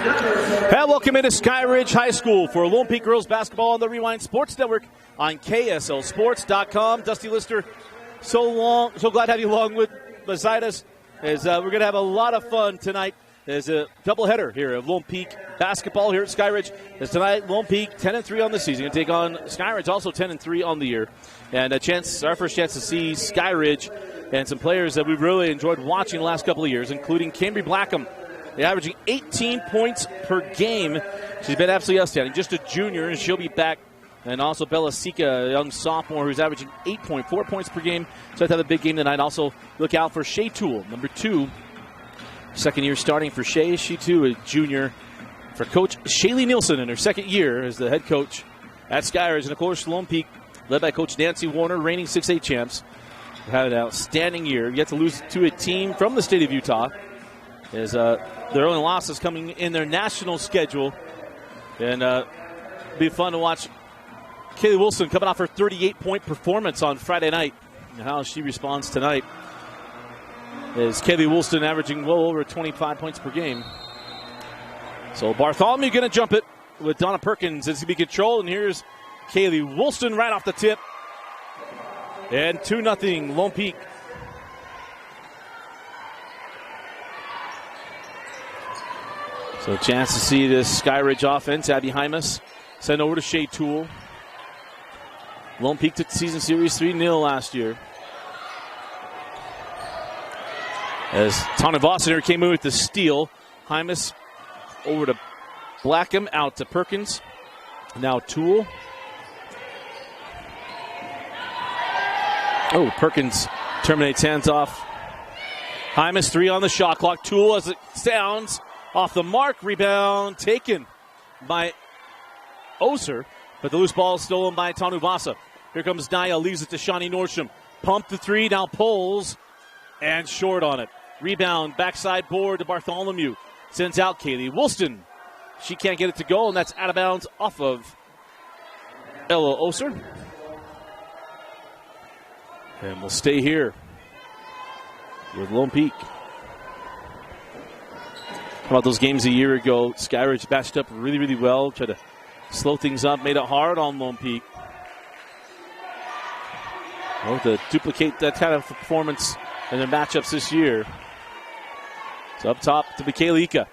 And welcome into Skyridge High School for Lone Peak Girls Basketball on the Rewind Sports Network on KSLSports.com. Dusty Lister, so glad to have you along beside us. As we're going to have a lot of fun tonight. There's a doubleheader here of Lone Peak basketball here at Skyridge. As tonight, Lone Peak 10-3 on the season. Going to take on Skyridge, also 10-3 on the year. And our first chance to see Skyridge and some players that we've really enjoyed watching the last couple of years, including Cambry Blackham. They're averaging 18 points per game. She's been absolutely outstanding. Just a junior, and she'll be back. And also Bella Sika, a young sophomore who's averaging 8.4 points per game. So I have a big game tonight. Also look out for Shea Toole, number 2. Second year starting for Shea. She, too, a junior. For Coach Shaylee Nielsen in her second year as the head coach at Skyridge. And, of course, Lone Peak, led by Coach Nancy Warner, reigning 6A champs. Had an outstanding year. Yet to lose to a team from the state of Utah. As their only loss is coming in their national schedule. And it'll be fun to watch Kaylee Wilson coming off her 38-point performance on Friday night. And how she responds tonight. Is Kaylee Wilson averaging well over 25 points per game. So Bartholomew going to jump it with Donna Perkins. It's going to be controlled. And here's Kaylee Wilson right off the tip. And 2-0 Lone Peak. So a chance to see this Skyridge offense. Abby Hymas sent over to Shea Toole. Lone Peak took the season series 3-0 last year. As Tana Vossner came in with the steal. Hymas over to Blackham, out to Perkins. Now Toole. Oh, Perkins terminates hands-off. Hymas 3 on the shot clock. Toole as it sounds. Off the mark, rebound taken by Oser, but the loose ball is stolen by Tanuvasa. Here comes Naya, leaves it to Shawnee Nordstrom. Pump the 3, now pulls, and short on it. Rebound, backside board to Bartholomew. Sends out Kaylee Wilson. She can't get it to go, and that's out of bounds off of Ella Oser. And we'll stay here with Lone Peak. How about those games a year ago? Skyridge matched up really, really well. Tried to slow things up, made it hard on Lone Peak. Well, to duplicate that kind of performance in their matchups this year. So up top to Michaela Ika.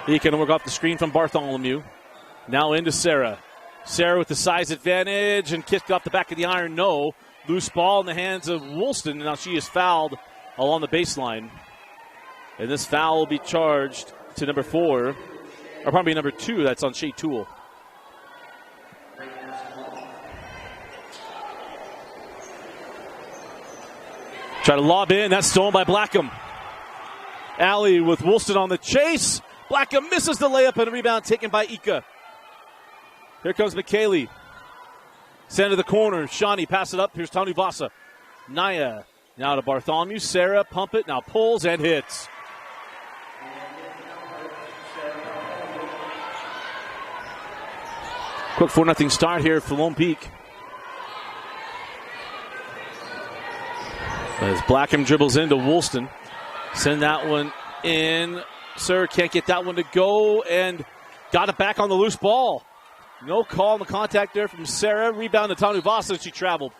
Ika can work off the screen from Bartholomew. Now into Sarah. Sarah with the size advantage and kicked off the back of the iron. No. Loose ball in the hands of Woolston. Now she is fouled along the baseline. And this foul will be charged to number 4, or probably number 2. That's on Shea Toole. Try to lob in. That's stolen by Blackham. Alley with Woolston on the chase. Blackham misses the layup and a rebound taken by Ika. Here comes McKaylee. Send to the corner. Shawnee pass it up. Here's Tanu Vasa. Naya now to Bartholomew. Sarah pump it. Now pulls and hits. Quick 4-0 start here for Lone Peak. As Blackham dribbles into Woolston. Send that one in. Sir can't get that one to go and got it back on the loose ball. No call on the contact there from Sarah. Rebound to Tanu Vasa. She traveled.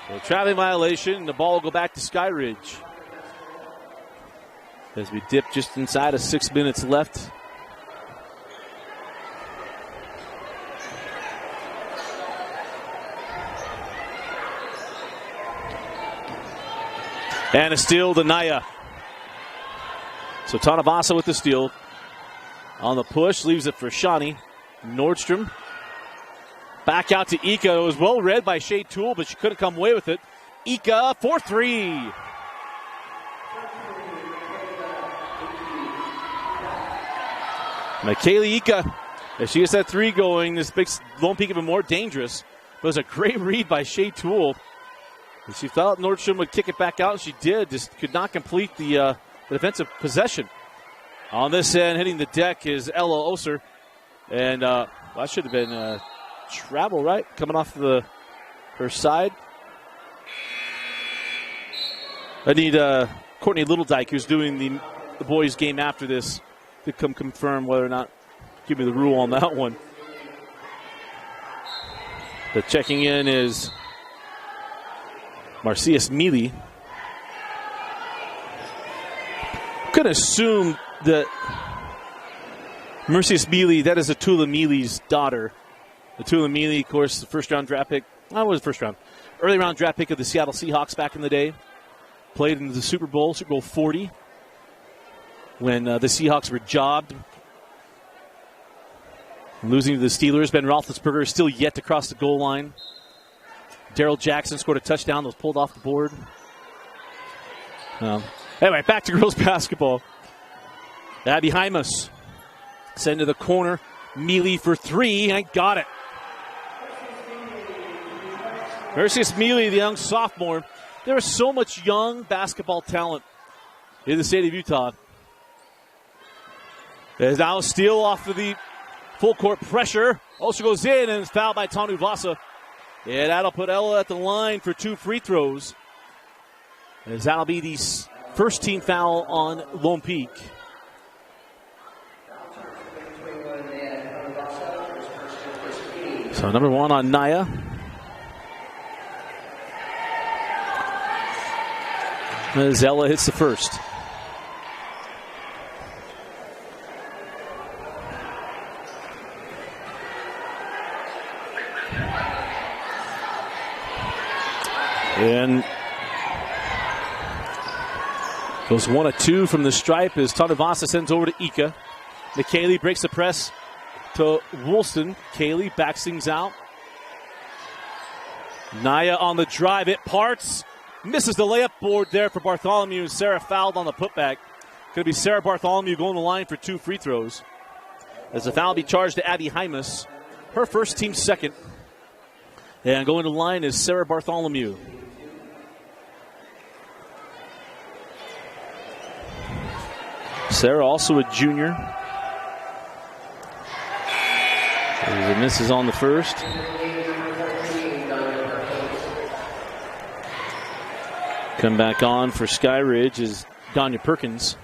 So traveling violation. The ball will go back to Skyridge. As we dip just inside of 6 minutes left. And a steal to Naya. So Tanavasa with the steal. On the push, leaves it for Shawnee. Nordstrom. Back out to Ika. It was well read by Shea Toole, but she couldn't come away with it. Ika for 3. Michaela Ika, if she gets that 3 going, this makes Lone Peak even more dangerous. But it was a great read by Shea Toole. She thought Nordstrom would kick it back out, and she did. Just could not complete the defensive possession. On this end, hitting the deck is Ella Oser. And that should have been travel, right? Coming off her side. I need Courtney Littledyke, who's doing the the boys' game after this to come confirm whether or not give me the rule on that one. The checking in is Marcius Mealy. Could assume that Marcius Mealy, that is Atula Mealy's daughter. Atula Mealy, of course, the first-round draft pick. Was the first round. Early round draft pick of the Seattle Seahawks back in the day. Played in the Super Bowl 40, when the Seahawks were jobbed. Losing to the Steelers. Ben Roethlisberger is still yet to cross the goal line. Darrell Jackson scored a touchdown that was pulled off the board. Anyway, back to girls basketball. Abby Hymas send to the corner. Mealy for three, and got it. Marcius Mealy, the young sophomore. There is so much young basketball talent in the state of Utah. There's now a steal off of the full court pressure. Also goes in and is fouled by Tanu Vasa. And that'll put Ella at the line for 2 free throws. As that'll be the first team foul on Lone Peak. So number 1 on Naya. As Ella hits the first. And goes 1 of 2 from the stripe as Tanuvasa sends over to Ika. McKaylee breaks the press to Woolston. Kaylee backs things out. Naya on the drive. It parts. Misses the layup board there for Bartholomew. Sarah fouled on the putback. Could be Sarah Bartholomew going to the line for 2 free throws. As the foul be charged to Abby Hymas. Her first, team second. And going to the line is Sarah Bartholomew. Sarah, also a junior. The misses on the first. Come back on for Skyridge is Danya Perkins.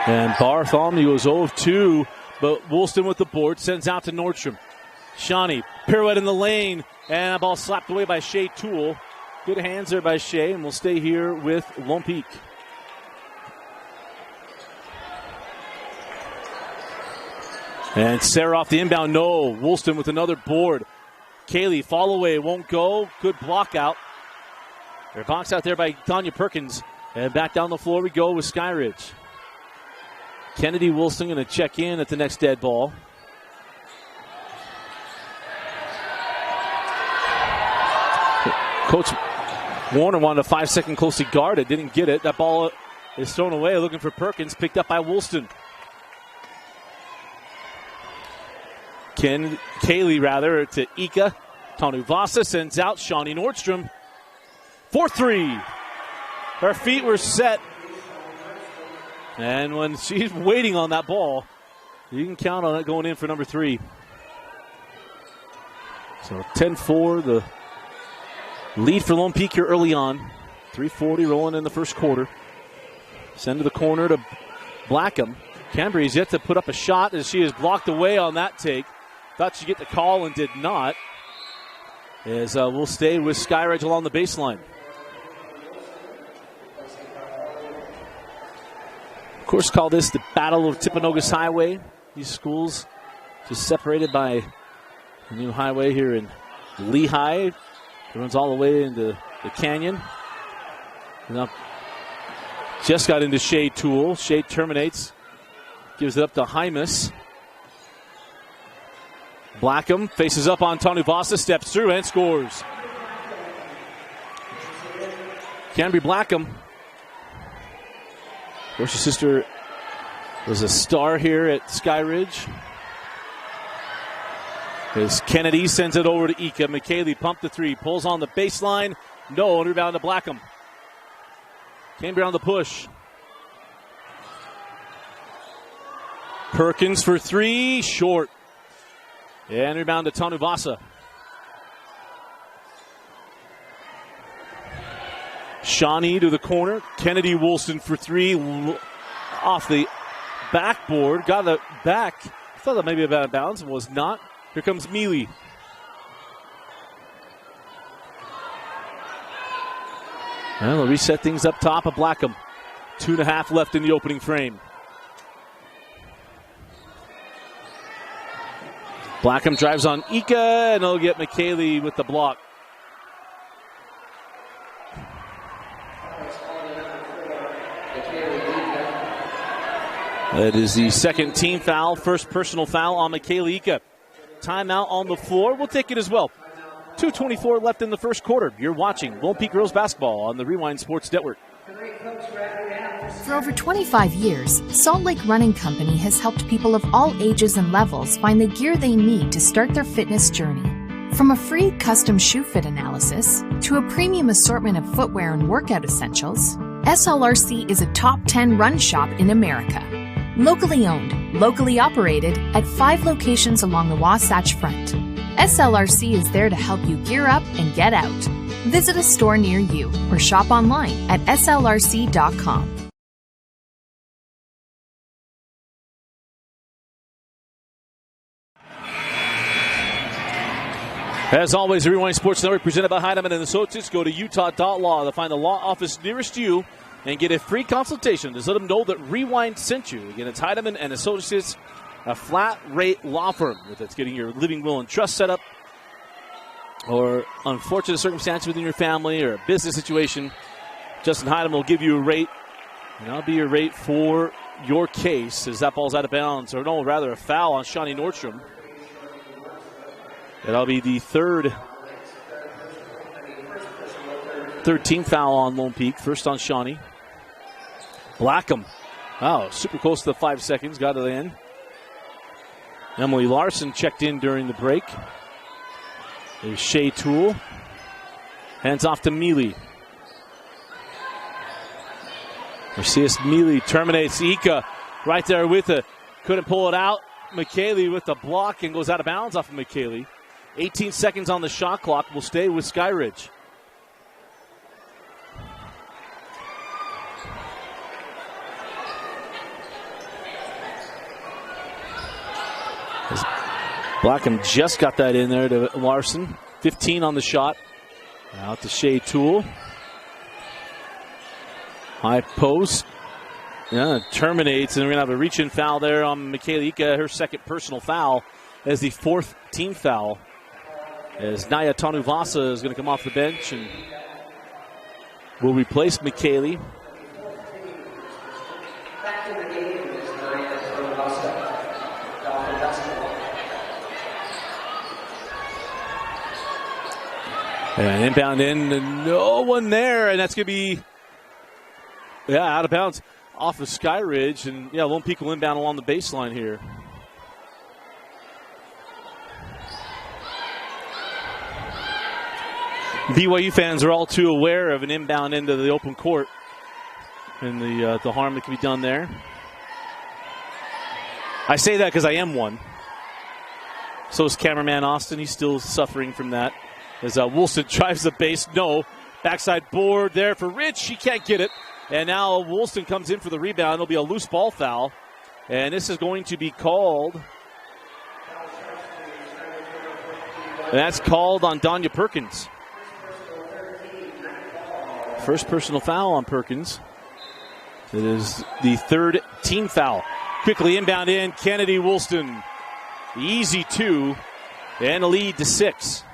And Bartholomew was 0 of 2, but Woolston with the board sends out to Nordstrom. Shawnee, pirouette in the lane, and a ball slapped away by Shea Toole. Good hands there by Shea, and we'll stay here with Lone Peak. And Sarah off the inbound, no. Woolston with another board. Kaylee, fall away, won't go. Good block out. They're boxed out there by Tanya Perkins. And back down the floor we go with Skyridge. Kennedy Woolston going to check in at the next dead ball. Coach Warner wanted a 5-second closely guarded, didn't get it. That ball is thrown away, looking for Perkins, picked up by Woolston. Kaylee to Ika. Tanuvasa sends out Shawnee Nordstrom. 4-3. Her feet were set. And when she's waiting on that ball, you can count on it going in for number 3. So 10-4, the lead for Lone Peak here early on. 3:40 rolling in the first quarter. Send to the corner to Blackham. Cambry's yet to put up a shot as she is blocked away on that take. Thought she'd get the call and did not. As we'll stay with Skyridge along the baseline. Of course, call this the Battle of Timpanogos Highway. These schools just separated by a new highway here in Lehigh. It runs all the way into the canyon. Now, just got into Shea Toole. Shea terminates. Gives it up to Hymas. Blackham faces up on Tanuvasa, steps through and scores. Canby Blackham. Of course, her sister was a star here at Skyridge. As Kennedy sends it over to Ika. McKaylee pumped the 3, pulls on the baseline. No, and rebound to Blackham. Canby on the push. Perkins for 3, short. And rebound to Tanuvasa. Shawnee to the corner. Kennedy Woolston for three. Off the backboard. Got it back. I thought that may be out of bounds and was not. Here comes Mealy. Well, they'll reset things up top of Blackham. 2.5 left in the opening frame. Blackham drives on Ika, and they'll get McKaylee with the block. That is the second team foul, first personal foul on McKaylee Ika. Timeout on the floor. We'll take it as well. 2:24 left in the first quarter. You're watching Lone Peak Girls Basketball on the Rewind Sports Network. For over 25 years, Salt Lake Running Company has helped people of all ages and levels find the gear they need to start their fitness journey. From a free custom shoe fit analysis to a premium assortment of footwear and workout essentials, SLRC is a top 10 run shop in America. Locally owned, locally operated at 5 locations along the Wasatch Front. SLRC is there to help you gear up and get out. Visit a store near you or shop online at slrc.com. As always, the Rewind Sports Network presented by Heidemann and Associates. Go to utah.law to find the law office nearest you and get a free consultation. Just let them know that Rewind sent you. Again, it's Heidemann and Associates, a flat-rate law firm that's getting your living will and trust set up, or unfortunate circumstance within your family or a business situation. Justin Heidemann will give you a rate, and that'll be your rate for your case as that ball's out of bounds, or no, rather a foul on Shawnee Nordstrom. That'll be the third team foul on Lone Peak. First on Shawnee. Blackham. Wow, super close to the 5 seconds. Got it in. Emily Larson checked in during the break. There's Shea Toole. Hands off to Mealy. Mercedes Mealy terminates Ika right there with it. Couldn't pull it out. McKaylee with the block and goes out of bounds off of McKaylee. 18 seconds on the shot clock. Will stay with Skyridge. Blackham just got that in there to Larson. 15 on the shot. Out to Shea Toole. High post. Yeah, terminates, and we're going to have a reach-in foul there on McKaylee Ika, her second personal foul as the fourth team foul. As Naya Tanuvasa is going to come off the bench and will replace McKaylee. And inbound in, and no one there, and that's going to be, out of bounds off of Skyridge. And, Lone Peak will inbound along the baseline here. BYU fans are all too aware of an inbound into the open court and the harm that can be done there. I say that because I am one. So is cameraman Austin. He's still suffering from that. As Woolston drives the base. No. Backside board there for Rich. She can't get it. And now Woolston comes in for the rebound. It'll be a loose ball foul. And this is going to be called. And that's called on Danya Perkins. First personal foul on Perkins. It is the third team foul. Quickly inbound in. Kennedy Woolston. Easy 2. And a lead to 6.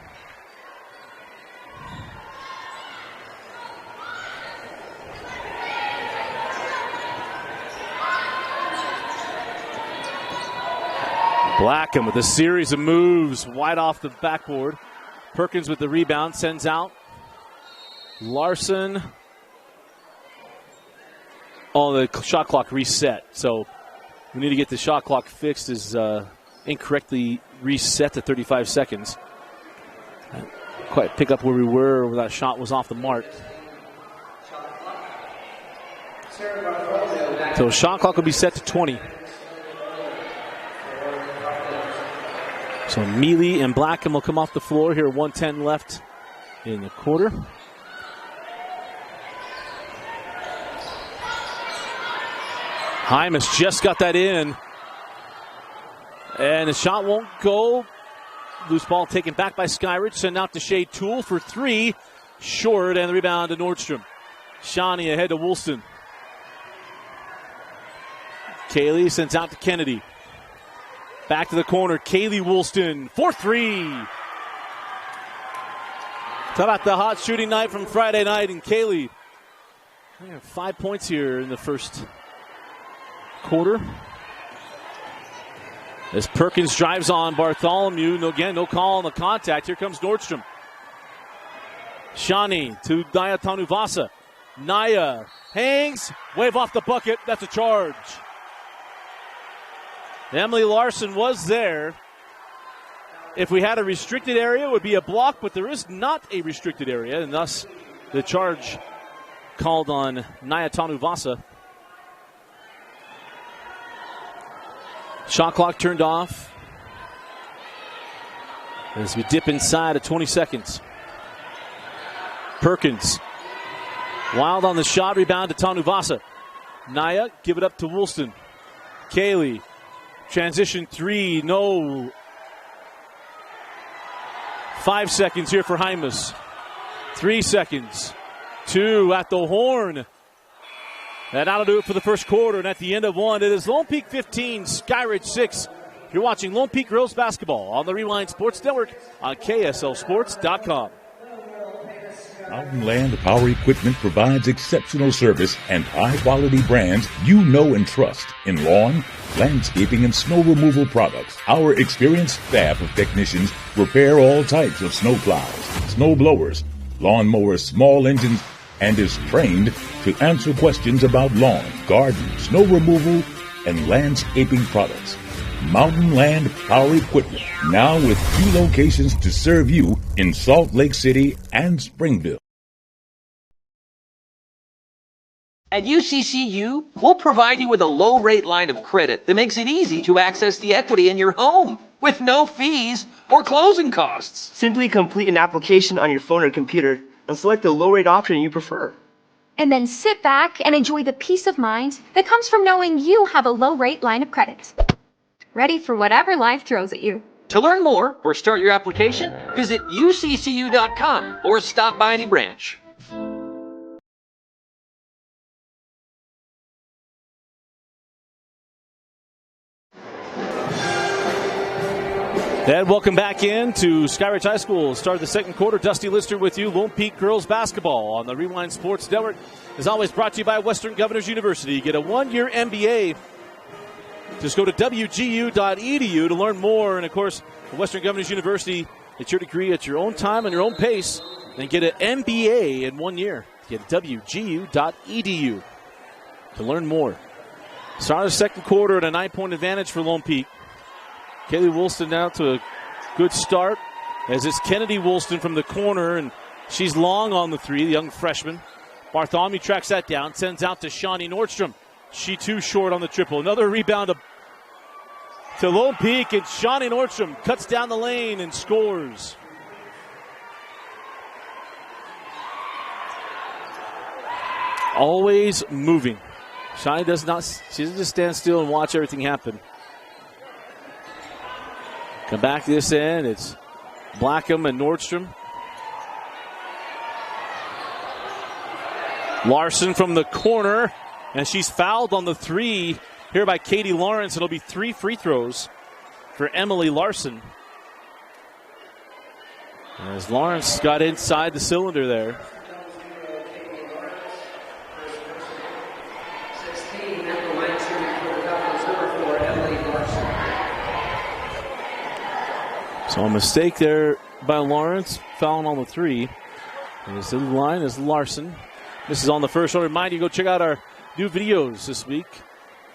Blackham with a series of moves wide off the backboard. Perkins with the rebound, sends out. Larson. Oh, the shot clock reset. So we need to get the shot clock fixed. Is incorrectly reset to 35 seconds. Can't quite pick up where we were where that shot was off the mark. So shot clock will be set to 20. So Mealy and Blackham will come off the floor here. 1:10 left in the quarter. Hymas just got that in. And the shot won't go. Loose ball taken back by Skyridge. Sent out to Shea Toole for three. Short, and the rebound to Nordstrom. Shawnee ahead to Woolston. Kaylee sends out to Kennedy. Back to the corner. Kaylee Woolston for three. Talk about the hot shooting night from Friday night. And Kaylee, 5 points here in the first quarter. As Perkins drives on Bartholomew. No call on the contact. Here comes Nordstrom. Shawnee to Naya Tanuvasa. Naya hangs. Wave off the bucket. That's a charge. Emily Larson was there. If we had a restricted area, it would be a block, but there is not a restricted area, and thus the charge called on Naya Tanuvasa. Shot clock turned off as we dip inside at 20 seconds. Perkins. Wild on the shot, rebound to Tanuvasa. Naya, give it up to Woolston. Kaylee. Transition three, no. 5 seconds here for Hymas. 3 seconds. 2 at the horn. And that'll do it for the first quarter. And at the end of one, it is Lone Peak 15, Skyridge 6. You're watching Lone Peak Girls Basketball on the Rewind Sports Network on KSLSports.com. Mountain Land Power Equipment provides exceptional service and high-quality brands you know and trust in lawn, landscaping, and snow removal products. Our experienced staff of technicians repair all types of snow plows, snow blowers, lawn mowers, small engines, and is trained to answer questions about lawn, garden, snow removal, and landscaping products. Mountain Land Power Equipment, now with 2 locations to serve you in Salt Lake City and Springville. At UCCU, we'll provide you with a low-rate line of credit that makes it easy to access the equity in your home with no fees or closing costs. Simply complete an application on your phone or computer and select the low-rate option you prefer. And then sit back and enjoy the peace of mind that comes from knowing you have a low-rate line of credit. Ready for whatever life throws at you. To learn more or start your application, visit uccu.com or stop by any branch. And welcome back in to Skyridge High School. Start of the second quarter. Dusty Lister with you. Lone Peak Girls Basketball on the Rewind Sports Network. As always, brought to you by Western Governors University. You get a 1-year MBA. Just go to wgu.edu to learn more. And, of course, Western Governors University, it's your degree at your own time and your own pace. And get an MBA in 1 year. Get wgu.edu to learn more. Start of the second quarter at a 9-point advantage for Lone Peak. Kaylee Woolston now to a good start as it's Kennedy Woolston from the corner, and she's long on the three, the young freshman. Bartholomew tracks that down, sends out to Shawnee Nordstrom. She too short on the triple. Another rebound to Lone Peak, and Shawnee Nordstrom cuts down the lane and scores. Always moving. Shawnee she doesn't just stand still and watch everything happen. Come back to this end. It's Blackham and Nordstrom. Larson from the corner, and she's fouled on the three here by Katie Lawrence. It'll be 3 free throws for Emily Larson. As Lawrence got inside the cylinder there. So a mistake there by Lawrence, fouling on the three. And his line is Larson. This is on the first one. Remind you, go check out our new videos this week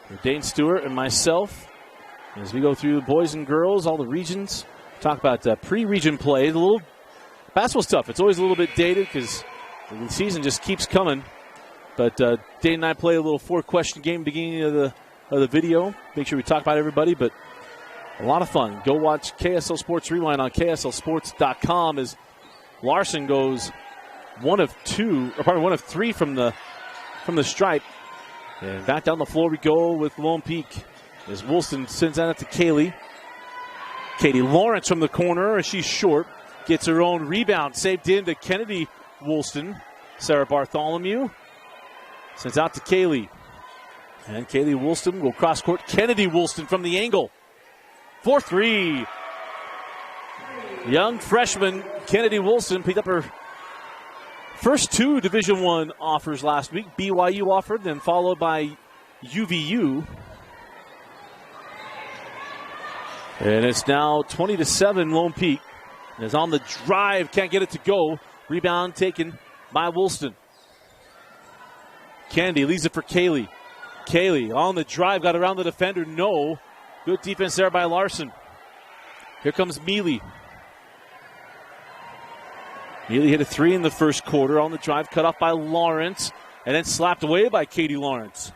with Dane Stewart and myself as we go through boys and girls, all the regions. Talk about pre-region play. The little basketball stuff. It's always a little bit dated because the season just keeps coming. But Dane and I play a little 4-question game beginning of the video. Make sure we talk about everybody, but a lot of fun. Go watch KSL Sports Rewind on KSLSports.com as Larson goes 1 of 3 from the stripe. And back down the floor we go with Lone Peak as Woolston sends that to Kaylee. Katie Lawrence from the corner as she's short. Gets her own rebound. Saved in to Kennedy Woolston. Sarah Bartholomew sends out to Kaylee. And Kaylee Woolston will cross court. Kennedy Woolston from the angle. 4-3. Young freshman Kennedy Woolston picked up her first 2 Division I offers last week. BYU offered, then followed by UVU. And it's now 20-7 Lone Peak. Is on the drive, can't get it to go. Rebound taken by Woolston. Kennedy leaves it for Kaylee. Kaylee on the drive, got around the defender. No. Good defense there by Larson. Here comes Mealy. Mealy hit a 3 in the first quarter. On the drive, cut off by Lawrence. And then slapped away by Katie Lawrence.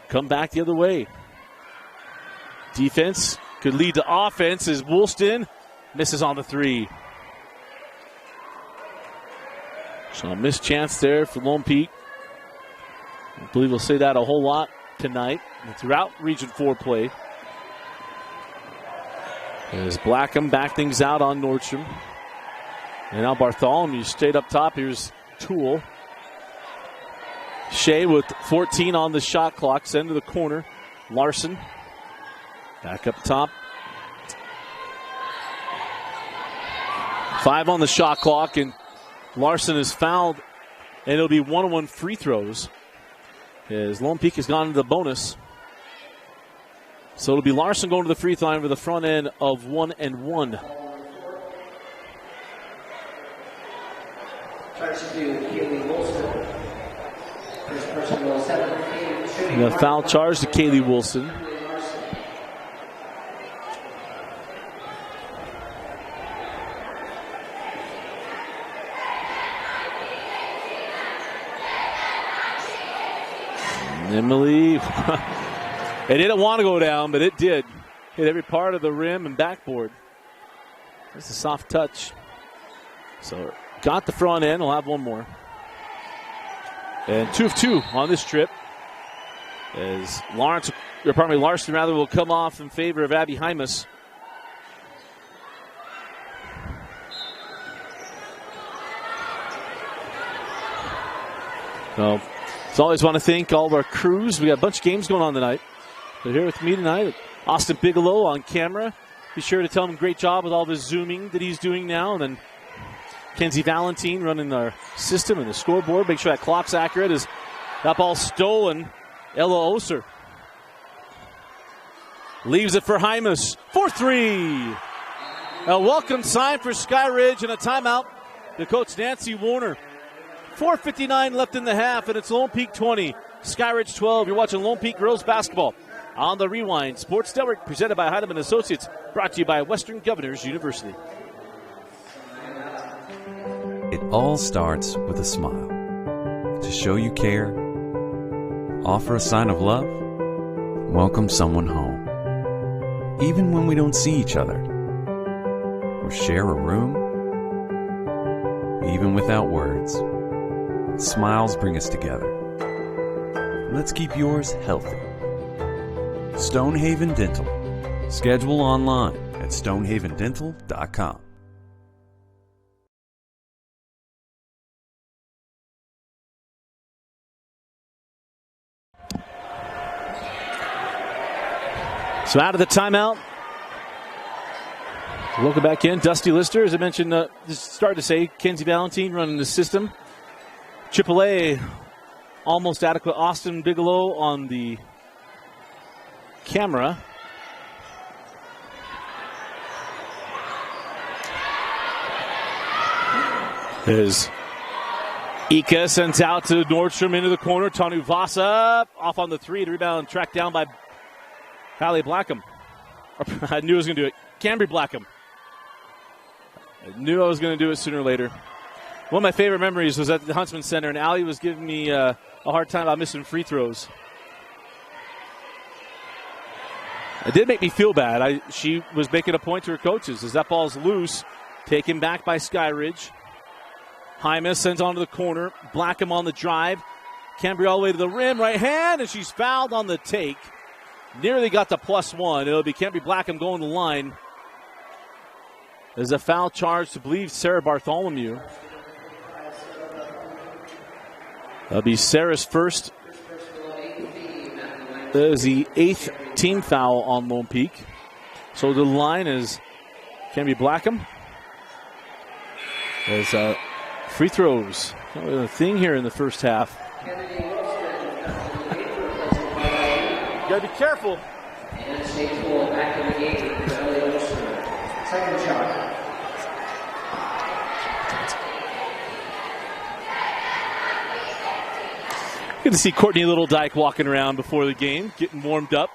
Come back the other way. Defense could lead to offense as Woolston misses on the 3. So a missed chance there for Lone Peak. I believe we'll say that a whole lot tonight and throughout Region 4 play. As Blackham back things out on Nordstrom. And now Bartholomew stayed up top. Here's Toole. Shea with 14 on the shot clock. Send to the corner. Larson. Back up top. 5 on the shot clock, and Larson is fouled, and it'll be 1-on-1 free throws as Lone Peak has gone into the bonus. So it'll be Larson going to the free throw line for the front end of 1-and-1. And a foul charge to Kaylee Woolston. Emily, it didn't want to go down, but it did. Hit every part of the rim and backboard. That's a soft touch. So got the front end. We'll have one more. And 2 of 2 on this trip. As Larson will come off in favor of Abby Hymas. So, as always, want to thank all of our crews. We got a bunch of games going on tonight. They're here with me tonight. Austin Bigelow on camera. Be sure to tell him great job with all the zooming that he's doing now. And then Kenzie Valentine running our system and the scoreboard. Make sure that clock's accurate as that ball stolen. Ella Oser leaves it for Hymas. 4-3. A welcome sign for Skyridge and a timeout to Coach Nancy Warner. 4:59 left in the half, and it's Lone Peak 20, Skyridge 12. You're watching Lone Peak girls basketball on the Rewind Sports Network, presented by Heidemann Associates, brought to you by Western Governors University. It all starts with a smile. To show you care, offer a sign of love, welcome someone home. Even when we don't see each other, or share a room, even without words. Smiles bring us together. Let's keep yours healthy. Stonehaven Dental. Schedule online at stonehavendental.com. So out of the timeout. Welcome back in. Dusty Lister, as I mentioned, started to say, Kenzie Valentine running the system. AAA, almost adequate. Austin Bigelow on the camera. As Ika sends out to Nordstrom into the corner. Tanu Vasa off on the 3. The rebound tracked down by Hallie Blackham. I knew I was going to do it. Cambry Blackham. I knew I was going to do it sooner or later. One of my favorite memories was at the Huntsman Center, and Allie was giving me a hard time about missing free throws. It did make me feel bad. She was making a point to her coaches as that ball's loose, taken back by Skyridge. Hymas sends on to the corner. Blackham on the drive. Cambry all the way to the rim, right hand, and she's fouled on the take. Nearly got the +1. It'll be Cambry Blackham going to the line. There's a foul charge to believe Sarah Bartholomew. That'll be Sarah's first. That is the 8th team foul on Lone Peak. So the line is Cambry Blackham. There's free throws. A thing here in the first half. You gotta be careful. Second shot. Good to see Courtney Littledyke walking around before the game, getting warmed up.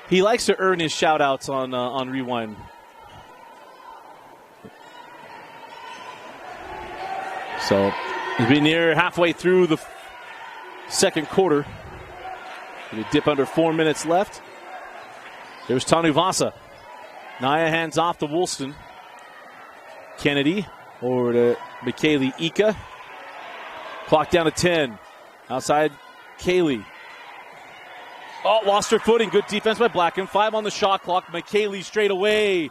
He likes to earn his shout-outs on Rewind. So, we'll be near halfway through the second quarter. We dip under 4 minutes left. There's Tanu Vasa. Naya hands off to Woolston. Kennedy over to McKaylee Ika. Clock down to 10. Outside, Kaylee. Oh, lost her footing. Good defense by Blackham. 5 on the shot clock. McKaylee straight away.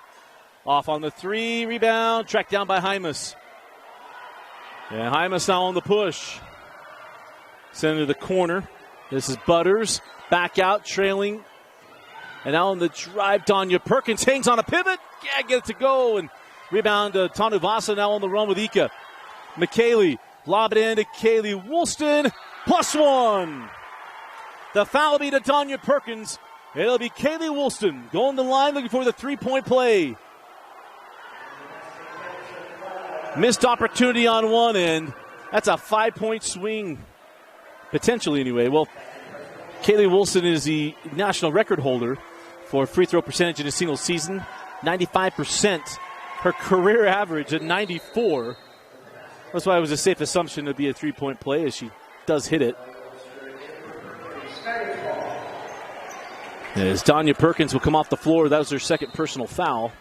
Off on the 3. Rebound. Tracked down by Hymas. And Hymas now on the push. Send it to the corner. This is Butters. Back out, trailing. And now on the drive, Danya Perkins hangs on a pivot. Yeah, get it to go. And rebound to Tanu Vasa now on the run with Ika. McKaylee. Lob it in to Kaylee Woolston. +1. The foul will be to Danya Perkins. It'll be Kaylee Woolston going to the line looking for the 3-point play. Missed opportunity on one end. That's a 5-point swing. Potentially anyway. Well, Kaylee Woolston is the national record holder for free throw percentage in a single season. 95%. Her career average at 94. That's why it was a safe assumption to be a 3-point play as she does hit it. As Danya Perkins will come off the floor, that was her second personal foul.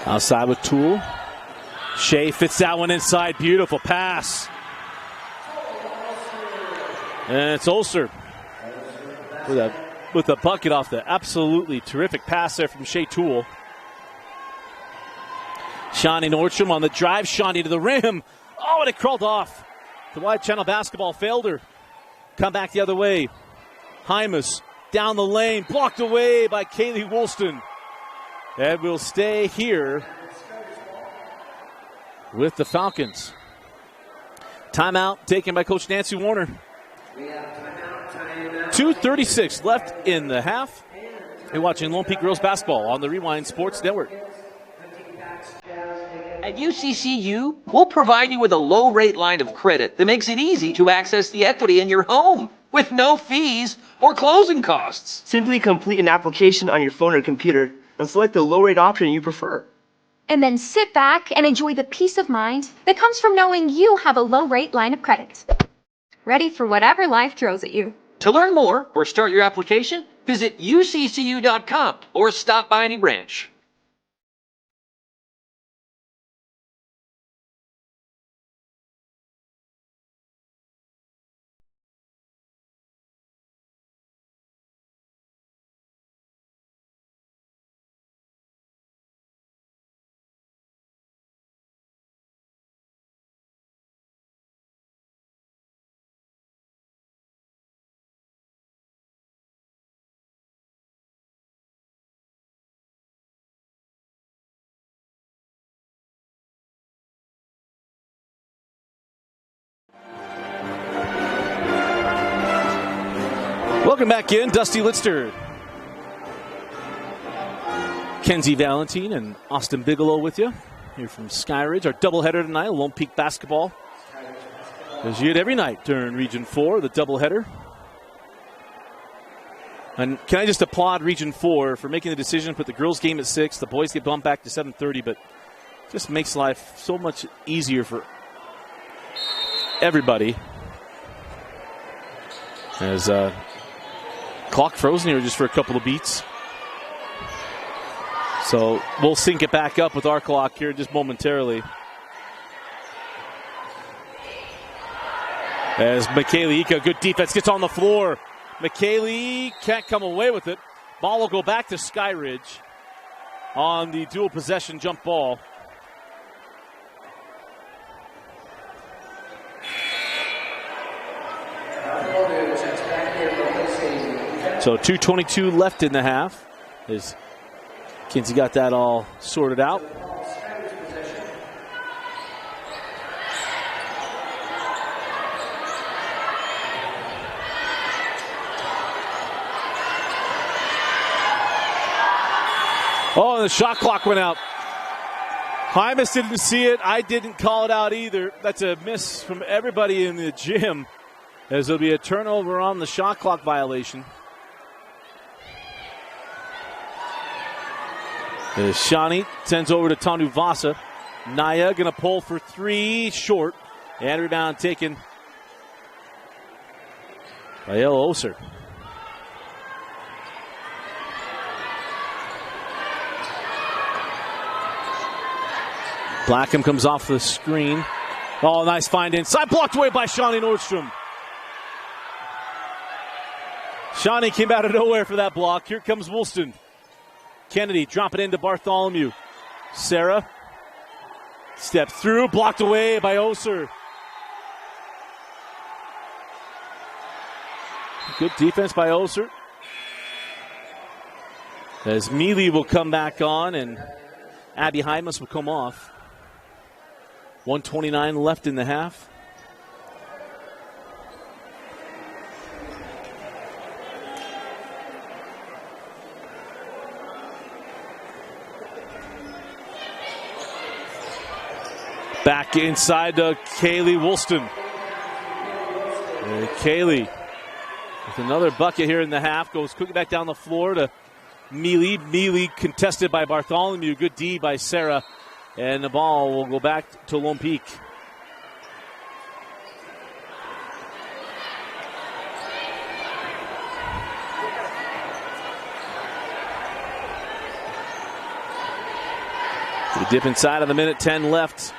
Outside with Toole. Shea fits that one inside. Beautiful pass. And it's Ulster with a bucket off the absolutely terrific pass there from Shea Toole. Shawnee Nordstrom on the drive. Shawnee to the rim. Oh, and it crawled off. The wide channel basketball failed her. Come back the other way. Hymas down the lane. Blocked away by Kaylee Woolston. And we'll stay here with the Falcons. Timeout taken by Coach Nancy Warner. 2:36 left in the half. You're watching Lone Peak Girls Basketball on the Rewind Sports Network. At UCCU, we'll provide you with a low-rate line of credit that makes it easy to access the equity in your home with no fees or closing costs. Simply complete an application on your phone or computer and select the low-rate option you prefer. And then sit back and enjoy the peace of mind that comes from knowing you have a low-rate line of credit. Ready for whatever life throws at you. To learn more or start your application, visit uccu.com or stop by any branch. Welcome back in. Dusty Litster, Kenzie Valentine, and Austin Bigelow with you here from Skyridge. Our doubleheader tonight, Lone Peak basketball. As you get every night during Region 4, the doubleheader. And can I just applaud Region 4 for making the decision to put the girls' game at 6, the boys get bumped back to 7:30, but just makes life so much easier for everybody. As clock frozen here just for a couple of beats. So we'll sync it back up with our clock here just momentarily. As Michaeli Ika, good defense, gets on the floor. Michaeli can't come away with it. Ball will go back to Skyridge on the dual possession jump ball. So 2:22 left in the half. As Kinsey got that all sorted out. Oh, and the shot clock went out. Hymas didn't see it. I didn't call it out either. That's a miss from everybody in the gym, as there'll be a turnover on the shot clock violation. As Shani sends over to Tanu Vasa. Naya going to pull for three, short. And rebound taken by Ella Oser. Blackham comes off the screen. Oh, nice find inside. Blocked away by Shawnee Nordstrom. Shawnee came out of nowhere for that block. Here comes Woolston. Kennedy dropping into Bartholomew. Sarah steps through. Blocked away by Oser. Good defense by Oser. As Mealy will come back on and Abby Hymas will come off. 1:29 left in the half. Back inside to Kaylee Woolston. Kaylee with another bucket here in the half. Goes quickly back down the floor to Mealy. Mealy contested by Bartholomew. Good D by Sarah. And the ball will go back to Lone Peak. We dip inside of the minute 10 left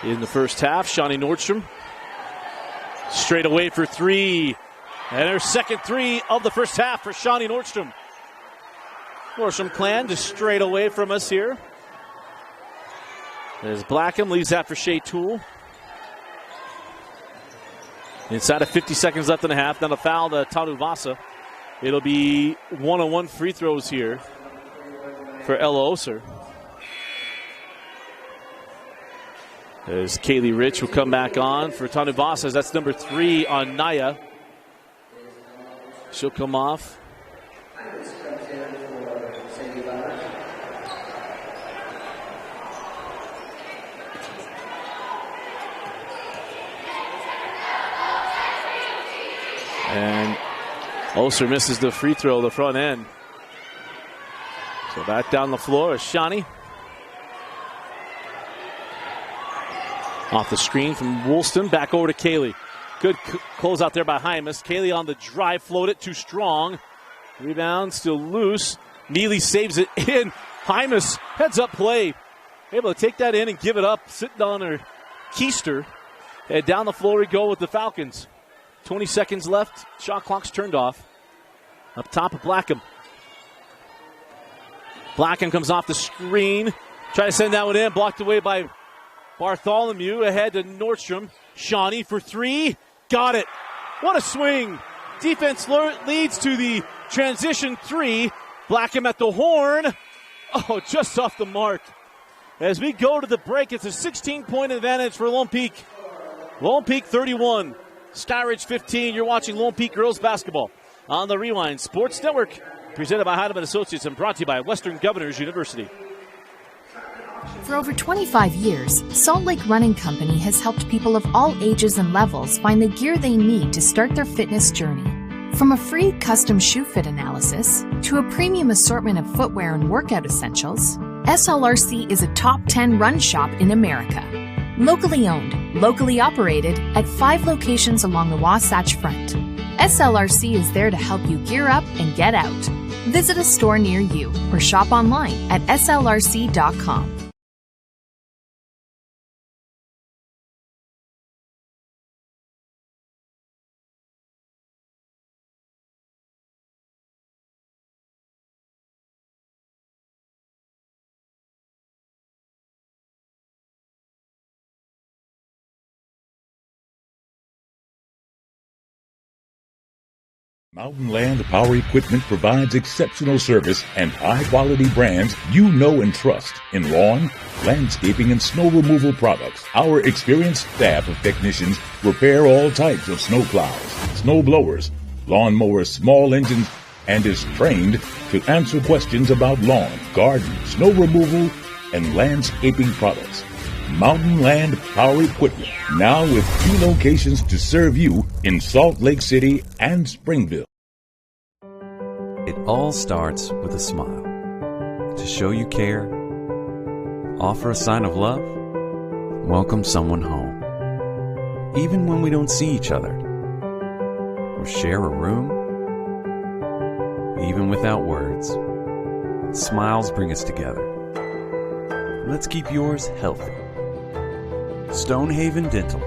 in the first half. Shawnee Nordstrom straight away for three. And her second three of the first half for Shawnee Nordstrom. Nordstrom clan just straight away from us here. As Blackham leaves that for Shea Toole. Inside of 50 seconds left in the half. Now the foul to Tanu Vasa. It'll be 1-on-1 free throws here for Ella Oser. As Kaylee Rich will come back on for Tanu Vasa. That's number 3 on Naya. She'll come off. And Oser misses the free throw, the front end. So back down the floor is Shawnee. Off the screen from Woolston, back over to Kaylee. Good close out there by Hymas. Kaylee on the drive, floated too strong. Rebound still loose. Mealy saves it in. Hymas heads up play. Able to take that in and give it up. Sitting on her keister. And down the floor we go with the Falcons. 20 seconds left. Shot clock's turned off. Up top of Blackham. Blackham comes off the screen. Try to send that one in. Blocked away by Bartholomew. Ahead to Nordstrom. Shawnee for three. Got it. What a swing. Defense leads to the transition three. Blackham at the horn. Oh, just off the mark. As we go to the break, it's a 16-point advantage for Lone Peak. Lone Peak 31. Skyridge 15. You're watching Lone Peak Girls Basketball on the Rewind Sports Network. Presented by Heidemann Associates and brought to you by Western Governors University. For over 25 years, Salt Lake Running Company has helped people of all ages and levels find the gear they need to start their fitness journey. From a free custom shoe fit analysis to a premium assortment of footwear and workout essentials, SLRC is a top 10 run shop in America. Locally owned, locally operated at 5 locations along the Wasatch Front. SLRC is there to help you gear up and get out. Visit a store near you or shop online at slrc.com. Mountain Land Power Equipment provides exceptional service and high-quality brands you know and trust in lawn, landscaping, and snow removal products. Our experienced staff of technicians repair all types of snow plows, snow blowers, lawn mowers, small engines, and is trained to answer questions about lawn, garden, snow removal, and landscaping products. Mountain Land Power Equipment, now with 2 locations to serve you in Salt Lake City and Springville. It all starts with a smile. To show you care, offer a sign of love, welcome someone home. Even when we don't see each other, or share a room, even without words, smiles bring us together. Let's keep yours healthy. Stonehaven Dental.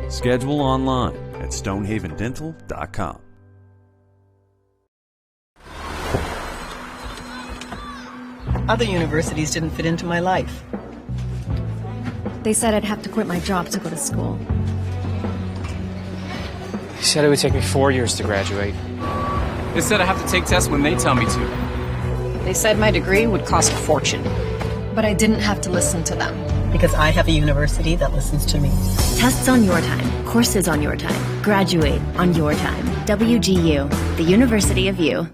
Schedule online at stonehavendental.com. Other universities didn't fit into my life. They said I'd have to quit my job to go to school. They said it would take me 4 years to graduate. They said I have to take tests when they tell me to. They said my degree would cost a fortune. But I didn't have to listen to them. Because I have a university that listens to me. Tests on your time, courses on your time, graduate on your time. WGU, the University of You.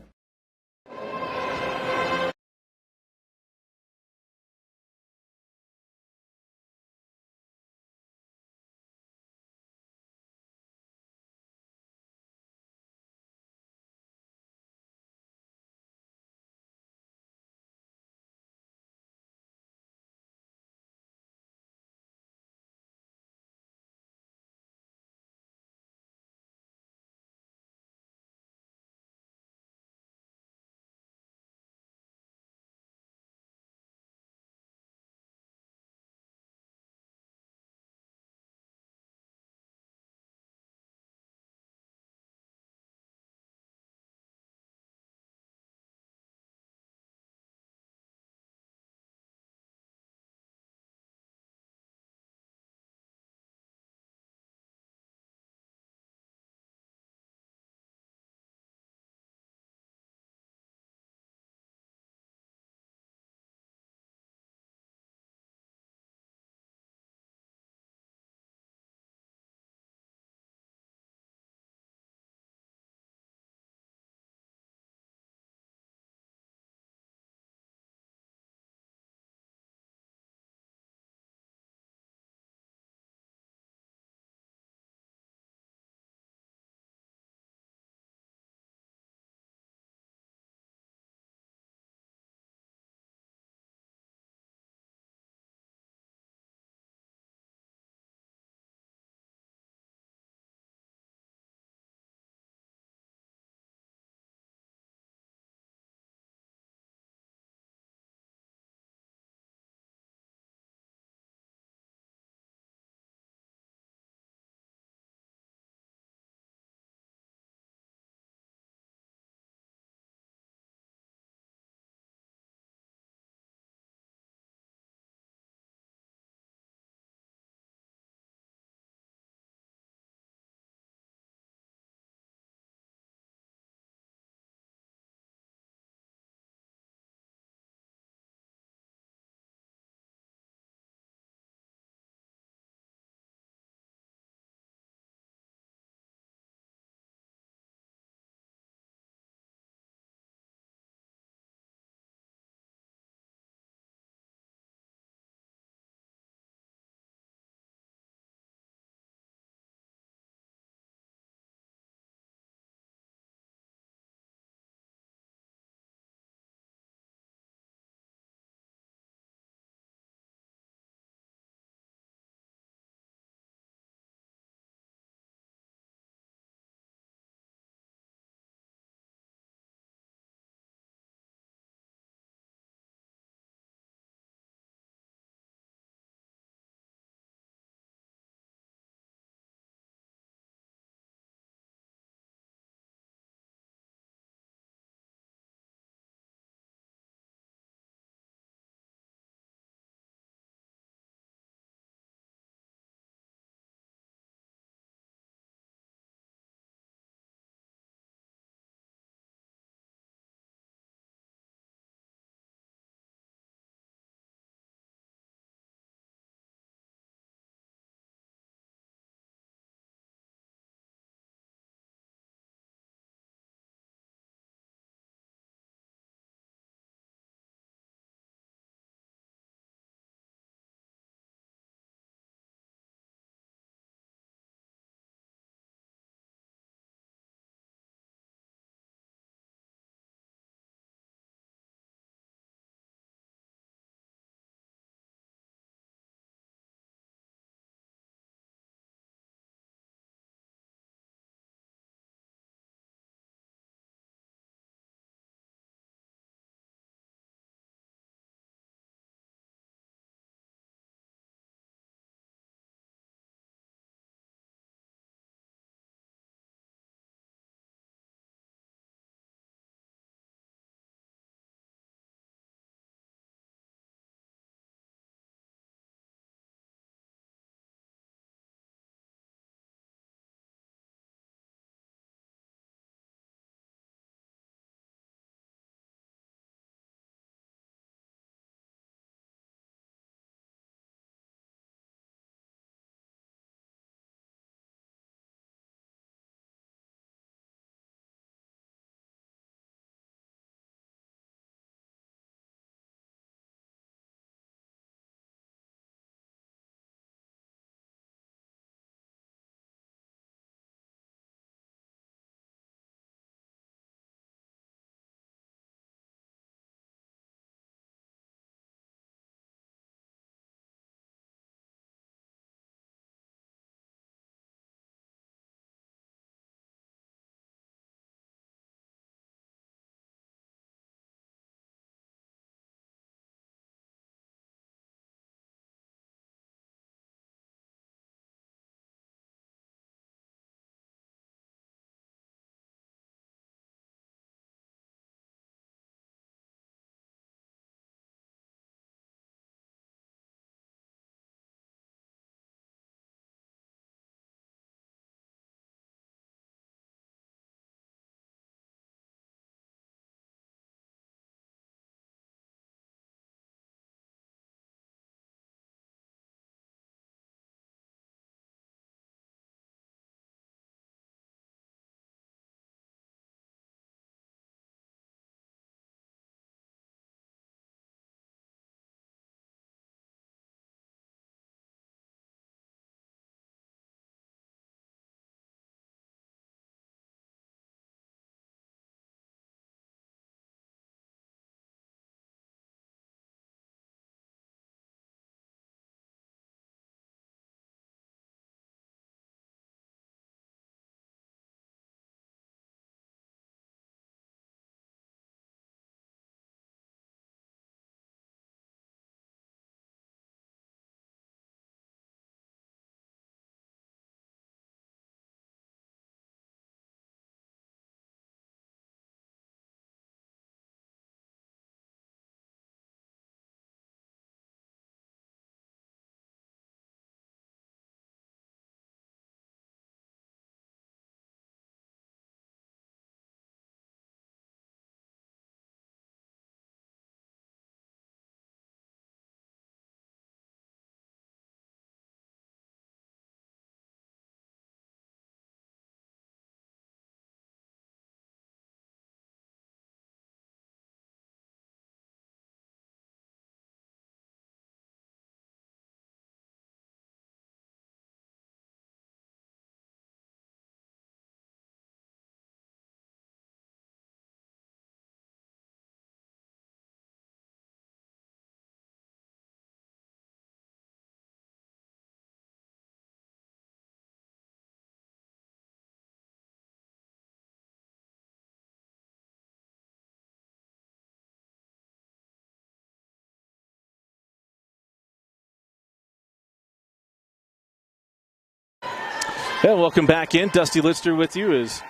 Hey, welcome back in. Dusty Lister with you. Is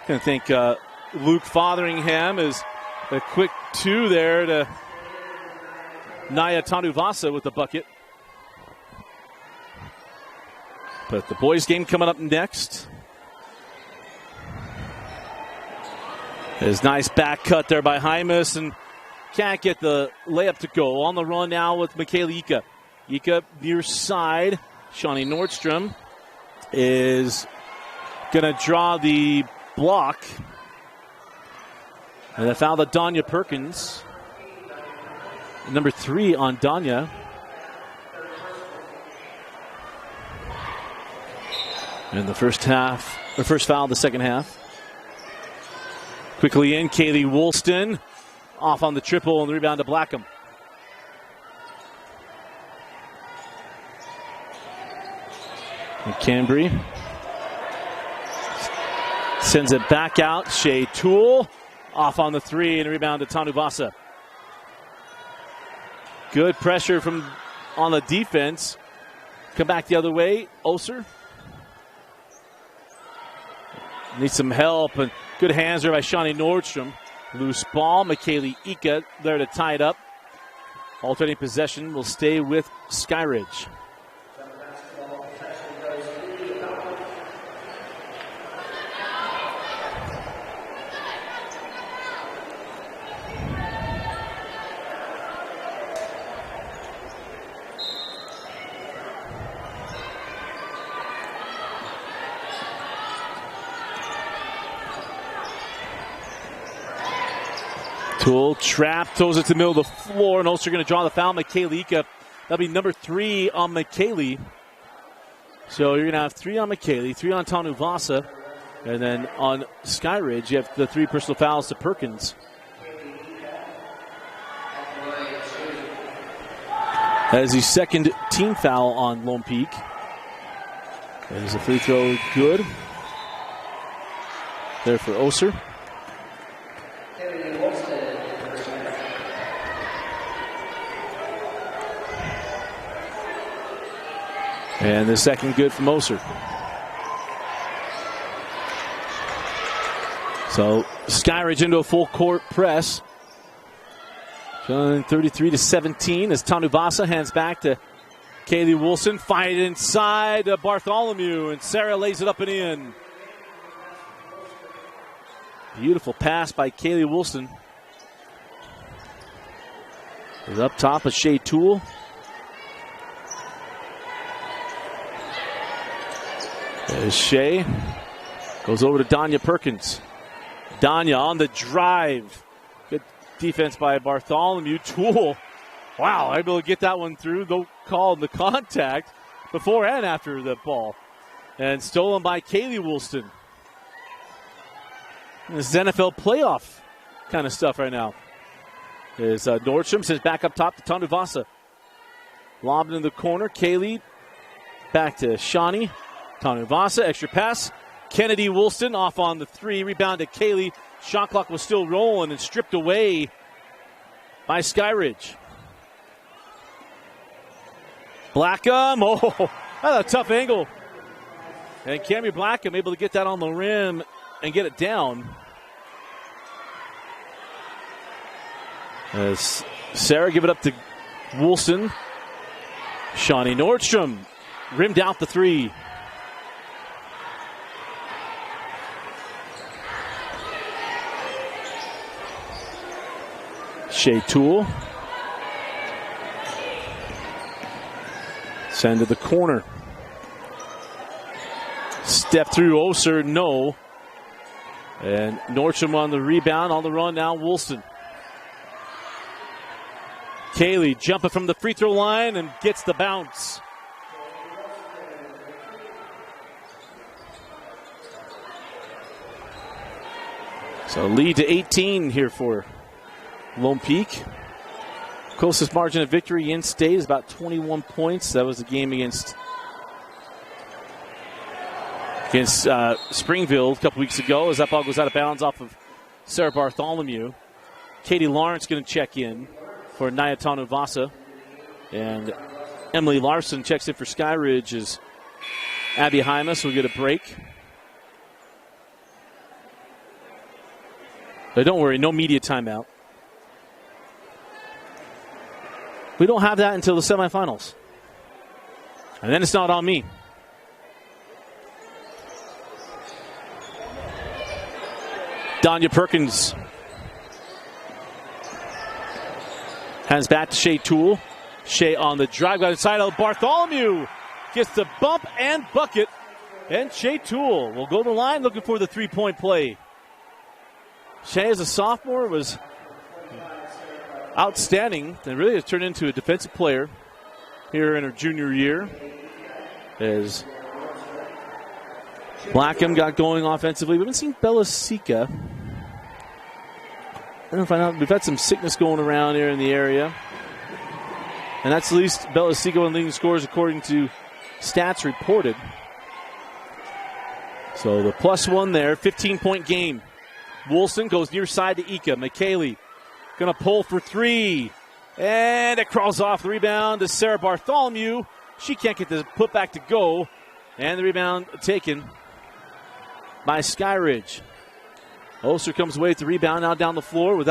going to thank Luke Fotheringham as a quick 2 there to Naya Tanuvasa with the bucket. But the boys' game coming up next. There's nice back cut there by Hymas, and can't get the layup to go. On the run now with Michaela Ika. Ika near side. Shawnee Nordstrom is going to draw the block. And they foul the Danya Perkins. Number 3 on Danya. In the first foul of the second half. Quickly in, Kaylee Woolston off on the triple and the rebound to Blackham. McCambry sends it back out. Shea Toole off on the 3 and rebound to Tanuvasa. Good pressure from on the defense. Come back the other way. Oser needs some help, and good hands there by Shawnee Nordstrom. Loose ball. Michaela Ika there to tie it up. Alternating possession will stay with Skyridge. Toole trap, throws it to the middle of the floor, and Ulster going to draw the foul. Michaela Ika. That'll be number 3 on Michaela. So you're going to have 3 on Michaela, 3 on Tanuvasa, and then on Skyridge, you have the 3 personal fouls to Perkins. That is the second team foul on Lone Peak. There's a free throw good. There for Oser. And the second good from Oser. So Skyridge into a full court press. 33-17 as Tanuvasa hands back to Kaylee Wilson. Fight inside to Bartholomew, and Sarah lays it up and in. Beautiful pass by Kaylee Wilson. Is up top of Shea Toole. There's Shea. Goes over to Danya Perkins. Danya on the drive. Good defense by Bartholomew. Toole. Wow, able to get that one through. No call in the contact before and after the ball. And stolen by Kaylee Woolston. This is NFL playoff kind of stuff right now. Is Nordstrom sends back up top to Tanuvasa. Lobbed in the corner. Kaylee back to Shawnee. Tanuvasa, extra pass. Kennedy Woolston off on the 3. Rebound to Kaylee. Shot clock was still rolling and stripped away by Skyridge. Blackham. Oh, that's a tough angle. And Cammie Blackham able to get that on the rim and get it down. As Sarah give it up to Woolston. Shawnee Nordstrom rimmed out the 3. Shea Toole. Send to the corner. Step through Oser, no. And Nordstrom on the rebound, on the run now, Woolston. Kaylee jumping from the free throw line and gets the bounce. So lead to 18 here for Lone Peak. Closest margin of victory in state is about 21 points. That was the game against Springfield a couple weeks ago, as that ball goes out of bounds off of Sarah Bartholomew. Katie Lawrence going to check in for Naya Tanuvasa. And Emily Larson checks in for Skyridge as Abby Hymas will get a break. But don't worry, no media timeout. We don't have that until the semifinals. And then it's not on me. Danya Perkins hands back to Shea Toole. Shea on the drive, got inside of Bartholomew. Gets the bump and bucket. And Shea Toole will go to the line looking for the three-point play. Shea, as a sophomore, was outstanding and really has turned into a defensive player here in her junior year. As Blackham got going offensively. We haven't seen Bella Sika. I don't find out. We've had some sickness going around here in the area. And that's at least Bella Sika, one of the leading scorers according to stats reported. So the +1 there, 15-point game. Woolson goes near side to Ika. McKaylee going to pull for three. And it crawls off the rebound to Sarah Bartholomew. She can't get the putback to go. And the rebound taken by Skyridge. Oster comes away with the rebound now down the floor with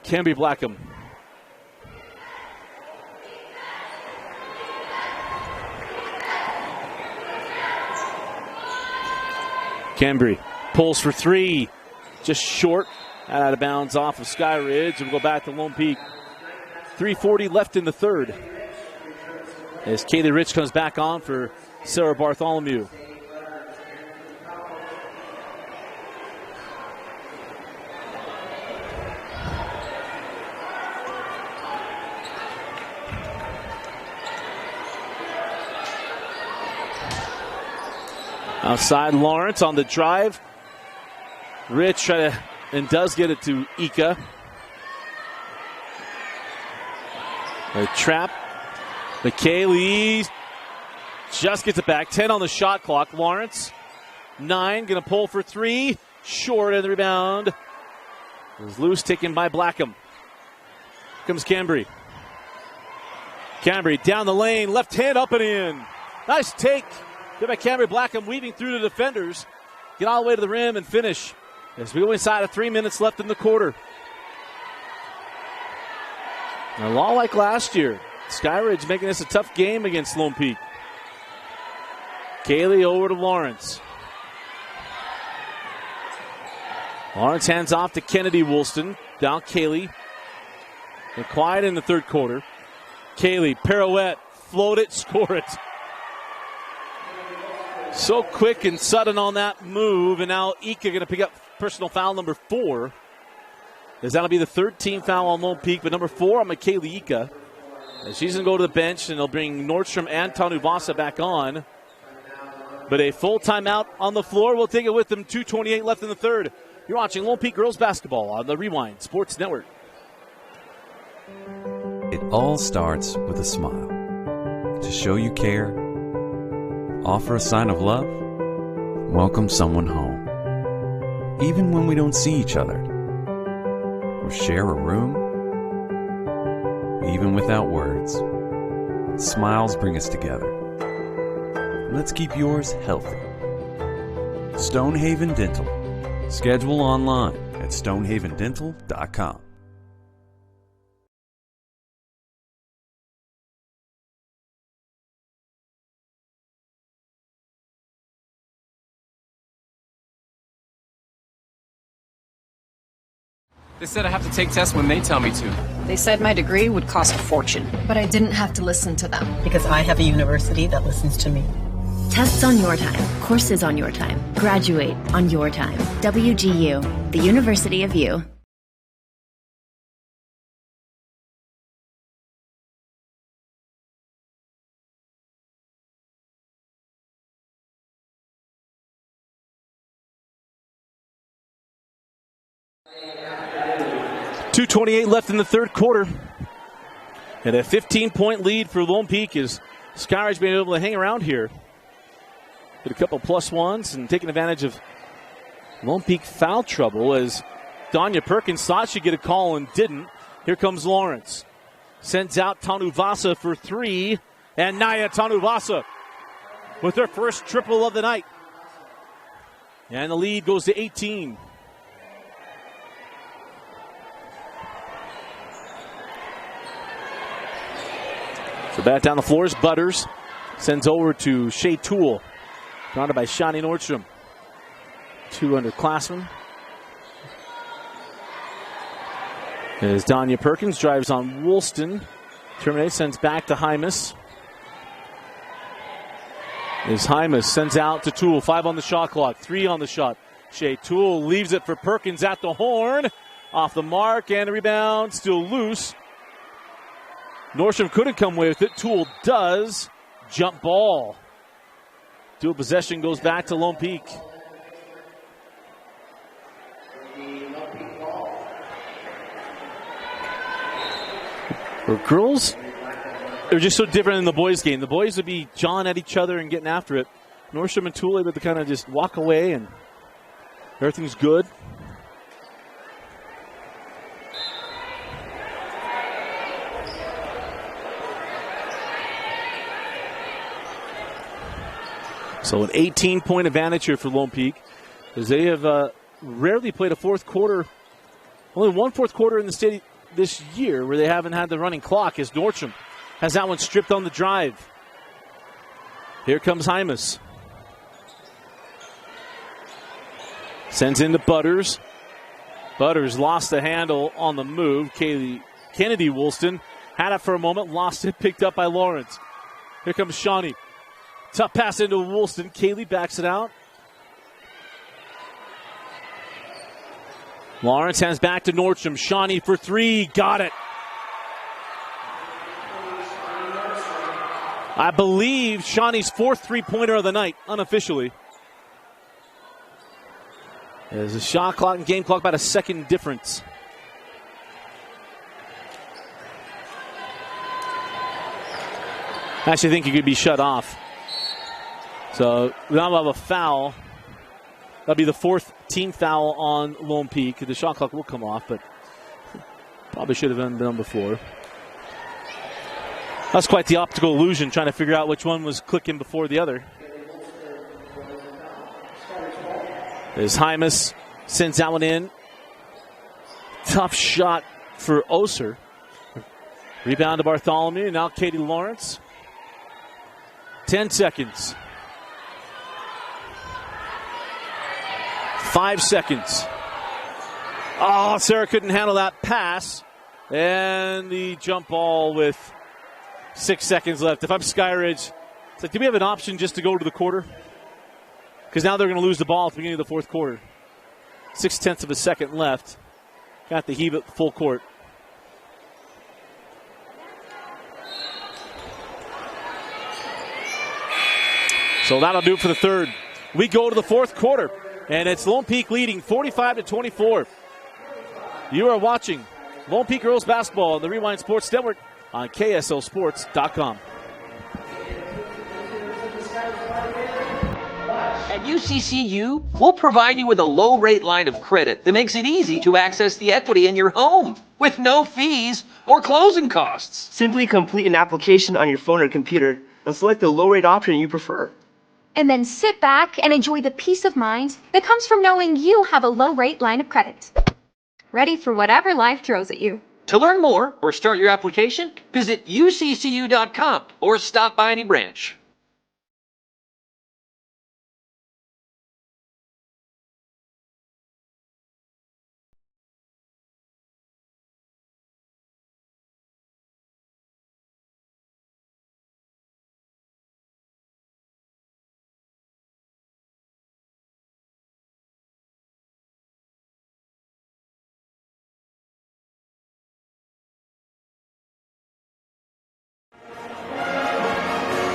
Cambry Blackham. Cambry pulls for three. Just short. Out of bounds off of Skyridge. And we'll go back to Lone Peak. 3:40 left in the third. As Kaylee Rich comes back on for Sarah Bartholomew. Outside Lawrence on the drive. Rich does get it to Ika. A trap. McKaylee just gets it back. 10 on the shot clock. Lawrence, 9, going to pull for three. Short, and the rebound It was loose, taken by Blackham. Here comes Cambry. Cambry down the lane, left hand up and in. Nice take. Good by Cambry Blackham, weaving through the defenders. Get all the way to the rim and finish. As we go inside of 3 minutes left in the quarter. And a lot like last year. Skyridge making this a tough game against Lone Peak. Kaylee over to Lawrence. Lawrence hands off to Kennedy Woolston. Down Kaylee. And quiet in the third quarter. Kaylee, pirouette, float it, score it. So quick and sudden on that move. And now Ika going to pick up personal foul number 4. As that'll be the third team foul on Lone Peak. But number 4 on McKaylee Ika. And she's going to go to the bench, and they'll bring Nordstrom and Tanuvasa back on. But a full timeout on the floor. We'll take it with them. 2:28 left in the third. You're watching Lone Peak Girls Basketball on the Rewind Sports Network. It all starts with a smile. To show you care, offer a sign of love, welcome someone home. Even when we don't see each other, or share a room, even without words, smiles bring us together. Let's keep yours healthy. Stonehaven Dental. Schedule online at stonehavendental.com. They said I have to take tests when they tell me to. They said my degree would cost a fortune. But I didn't have to listen to them. Because I have a university that listens to me. Tests on your time, courses on your time, graduate on your time. WGU, the University of You. .228 left in the third quarter. And a 15-point lead for Lone Peak as Skyridge being able to hang around here. With a couple +1s and taking advantage of Lone Peak foul trouble as Danya Perkins thought she'd get a call and didn't. Here comes Lawrence. Sends out Tanuvasa for three. And Naya Tanuvasa with their first triple of the night. And the lead goes to 18. So back down the floor is Butters. Sends over to Shea Toole. Grounded by Shawnee Nordstrom. 2 underclassmen. As Danya Perkins drives on Woolston. Terminates, sends back to Hymas. As Hymas sends out to Toole. 5 on the shot clock, 3 on the shot. Shea Toole leaves it for Perkins at the horn. Off the mark, and the rebound still loose. Nordstrom couldn't come away with it. Toole does. Jump ball. Dual possession goes back to Lone Peak. For girls, they're just so different in the boys' game. The boys would be jawing at each other and getting after it. Nordstrom and Toole able to kind of just walk away and everything's good. So an 18-point advantage here for Lone Peak, as they have rarely played a fourth quarter. Only one fourth quarter in the state this year where they haven't had the running clock, as Nordstrom has that one stripped on the drive. Here comes Hymas. Sends into Butters. Butters lost the handle on the move. Kennedy Woolston had it for a moment, lost it, picked up by Lawrence. Here comes Shawnee. Tough pass into Woolston. Kaylee backs it out. Lawrence hands back to Nordstrom. Shawnee for 3. Got it. I believe Shawnee's 4th three-pointer of the night, unofficially. There's a shot clock and game clock about a second difference. I actually think he could be shut off. So now we'll have a foul. That'll be the 4th team foul on Lone Peak. The shot clock will come off, but probably should have been done before. That's quite the optical illusion, trying to figure out which one was clicking before the other. As Hymas sends that one in. Tough shot for Oser. Rebound to Bartholomew. Now Katie Lawrence. 10 seconds. 5 seconds. Oh, Sarah couldn't handle that pass. And the jump ball with 6 seconds left. If I'm Skyridge, it's like, do we have an option just to go to the quarter? Because now they're going to lose the ball at the beginning of the fourth quarter. 0.6 of a second left. Got the heave at full court. So that'll do it for the third. We go to the fourth quarter, and it's Lone Peak leading 45-24. You are watching Lone Peak Girls Basketball on the Rewind Sports Network on KSLSports.com. At UCCU, we'll provide you with a low-rate line of credit that makes it easy to access the equity in your home with no fees or closing costs. Simply complete an application on your phone or computer and select the low-rate option you prefer. And then sit back and enjoy the peace of mind that comes from knowing you have a low-rate line of credit. Ready for whatever life throws at you. To learn more or start your application, visit uccu.com or stop by any branch.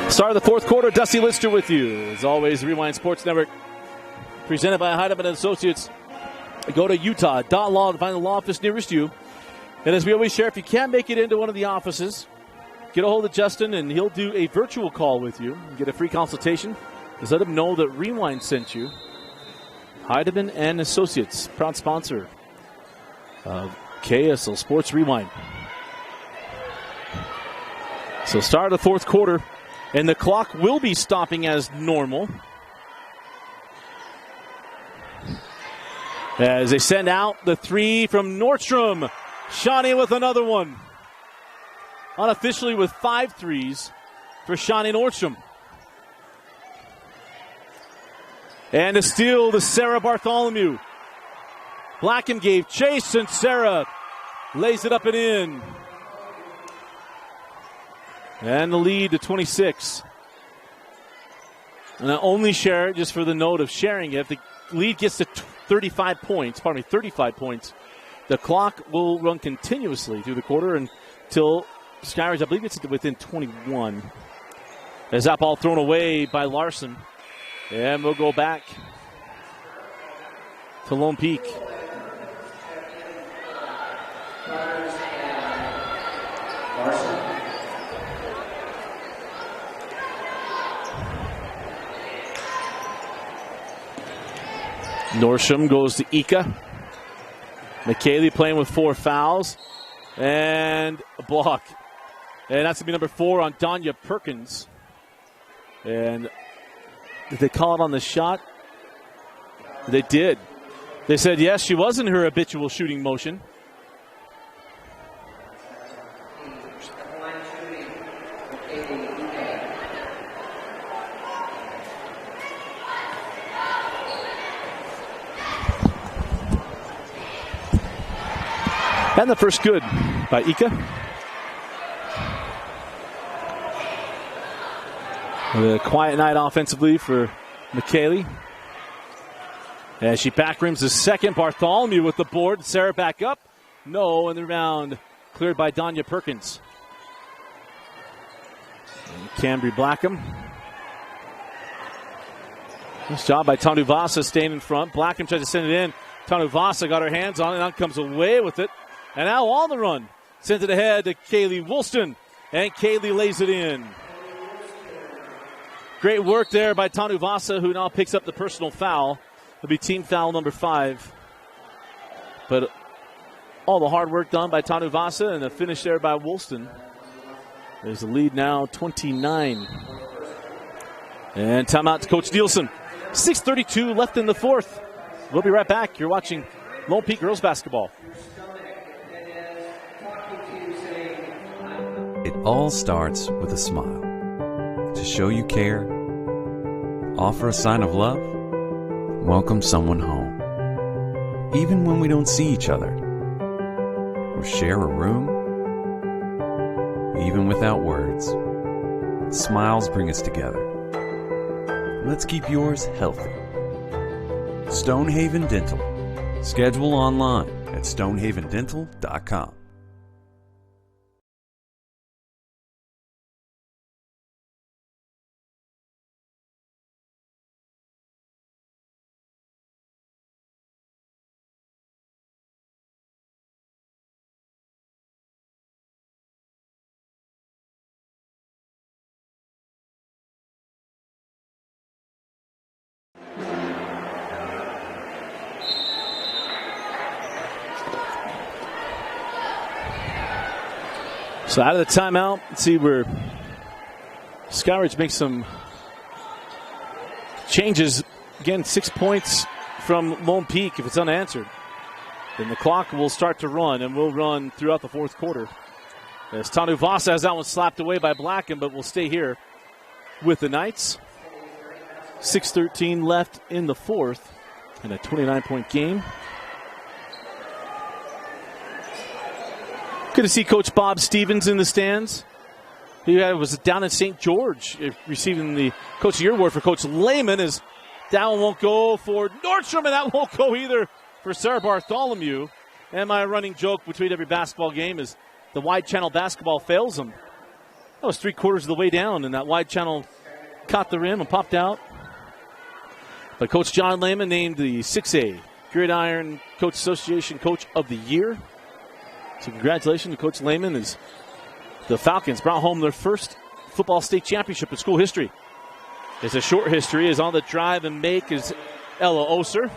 Start of the fourth quarter, Dusty Lister with you. As always, Rewind Sports Network, presented by Heidemann Associates. Go to utah.law to find the law office nearest you. And as we always share, if you can't make it into one of the offices, get a hold of Justin and he'll do a virtual call with you. Get a free consultation. Just let him know that Rewind sent you. Heidemann and Associates, proud sponsor of KSL Sports Rewind. So start of the fourth quarter. And the clock will be stopping as normal, as they send out the three from Nordstrom. Shawnee with another one. Unofficially with 5 threes for Shawnee Nordstrom. And a steal to Sarah Bartholomew. Blackham gave chase, and Sarah lays it up and in. And the lead to 26. And I only share it just for the note of sharing it. If the lead gets to 35 points, the clock will run continuously through the quarter until Skyridge, I believe, gets to within 21. As that ball thrown away by Larson. And we'll go back to Lone Peak. Nordstrom goes to Ika. McKaylee playing with 4 fouls. And a block. And that's going to be number 4 on Danya Perkins. And did they call it on the shot? They did. They said, yes, she was in her habitual shooting motion. And the first good by Ika. A quiet night offensively for McKaylee. As she back rims the second. Bartholomew with the board. Sarah back up. No, and the rebound cleared by Danya Perkins. And Cambry Blackham. Nice job by Tanuvasa staying in front. Blackham tries to send it in. Tanuvasa got her hands on it. Now comes away with it. And now on the run. Sends it ahead to Kaylee Woolston. And Kaylee lays it in. Great work there by Tanuvasa, who now picks up the personal foul. It'll be team foul number 5. But all the hard work done by Tanuvasa and the finish there by Woolston. There's the lead now, 29. And timeout to Coach Nielsen. 6:32 left in the fourth. We'll be right back. You're watching Lone Peak Girls Basketball. It all starts with a smile. To show you care, offer a sign of love, welcome someone home. Even when we don't see each other, or share a room, even without words, smiles bring us together. Let's keep yours healthy. Stonehaven Dental. Schedule online at stonehavendental.com. So out of the timeout, let's see where Skyridge makes some changes. Again, 6 points from Lone Peak if it's unanswered. Then the clock will start to run, and will run throughout the fourth quarter. As Tanuvasa has that one slapped away by Blackham, but will stay here with the Knights. 6:13 left in the fourth, and a 29-point game. Good to see Coach Bob Stevens in the stands. He was down in St. George receiving the Coach of the Year award for Coach Lehman. As that one won't go for Nordstrom, and that won't go either for Sarah Bartholomew. And my running joke between every basketball game is the wide channel basketball fails them. That was 3/4 of the way down, and that wide channel caught the rim and popped out. But Coach John Lehman named the 6A Gridiron Coach Association Coach of the Year. So congratulations to Coach Lehman as the Falcons brought home their first football state championship in school history. It's a short history. Is on the drive and make is Ella Oser.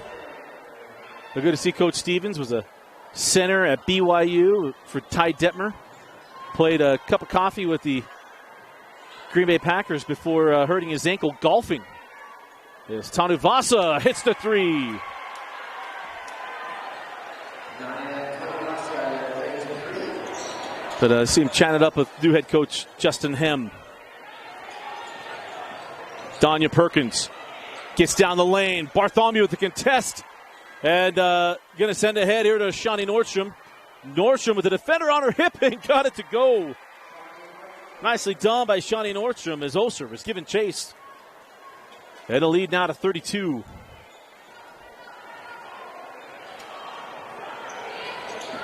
But good to see Coach Stevens was a center at BYU for Ty Detmer. Played a cup of coffee with the Green Bay Packers before hurting his ankle golfing. As Tanuvasa hits the three. But I see him chatted up with new head coach Justin Hem. Danya Perkins gets down the lane. Bartholomew with the contest. And going to send ahead here to Shawnee Nordstrom. Nordstrom with the defender on her hip and got it to go. Nicely done by Shawnee Nordstrom as Oser was given chase. And a lead now to 32.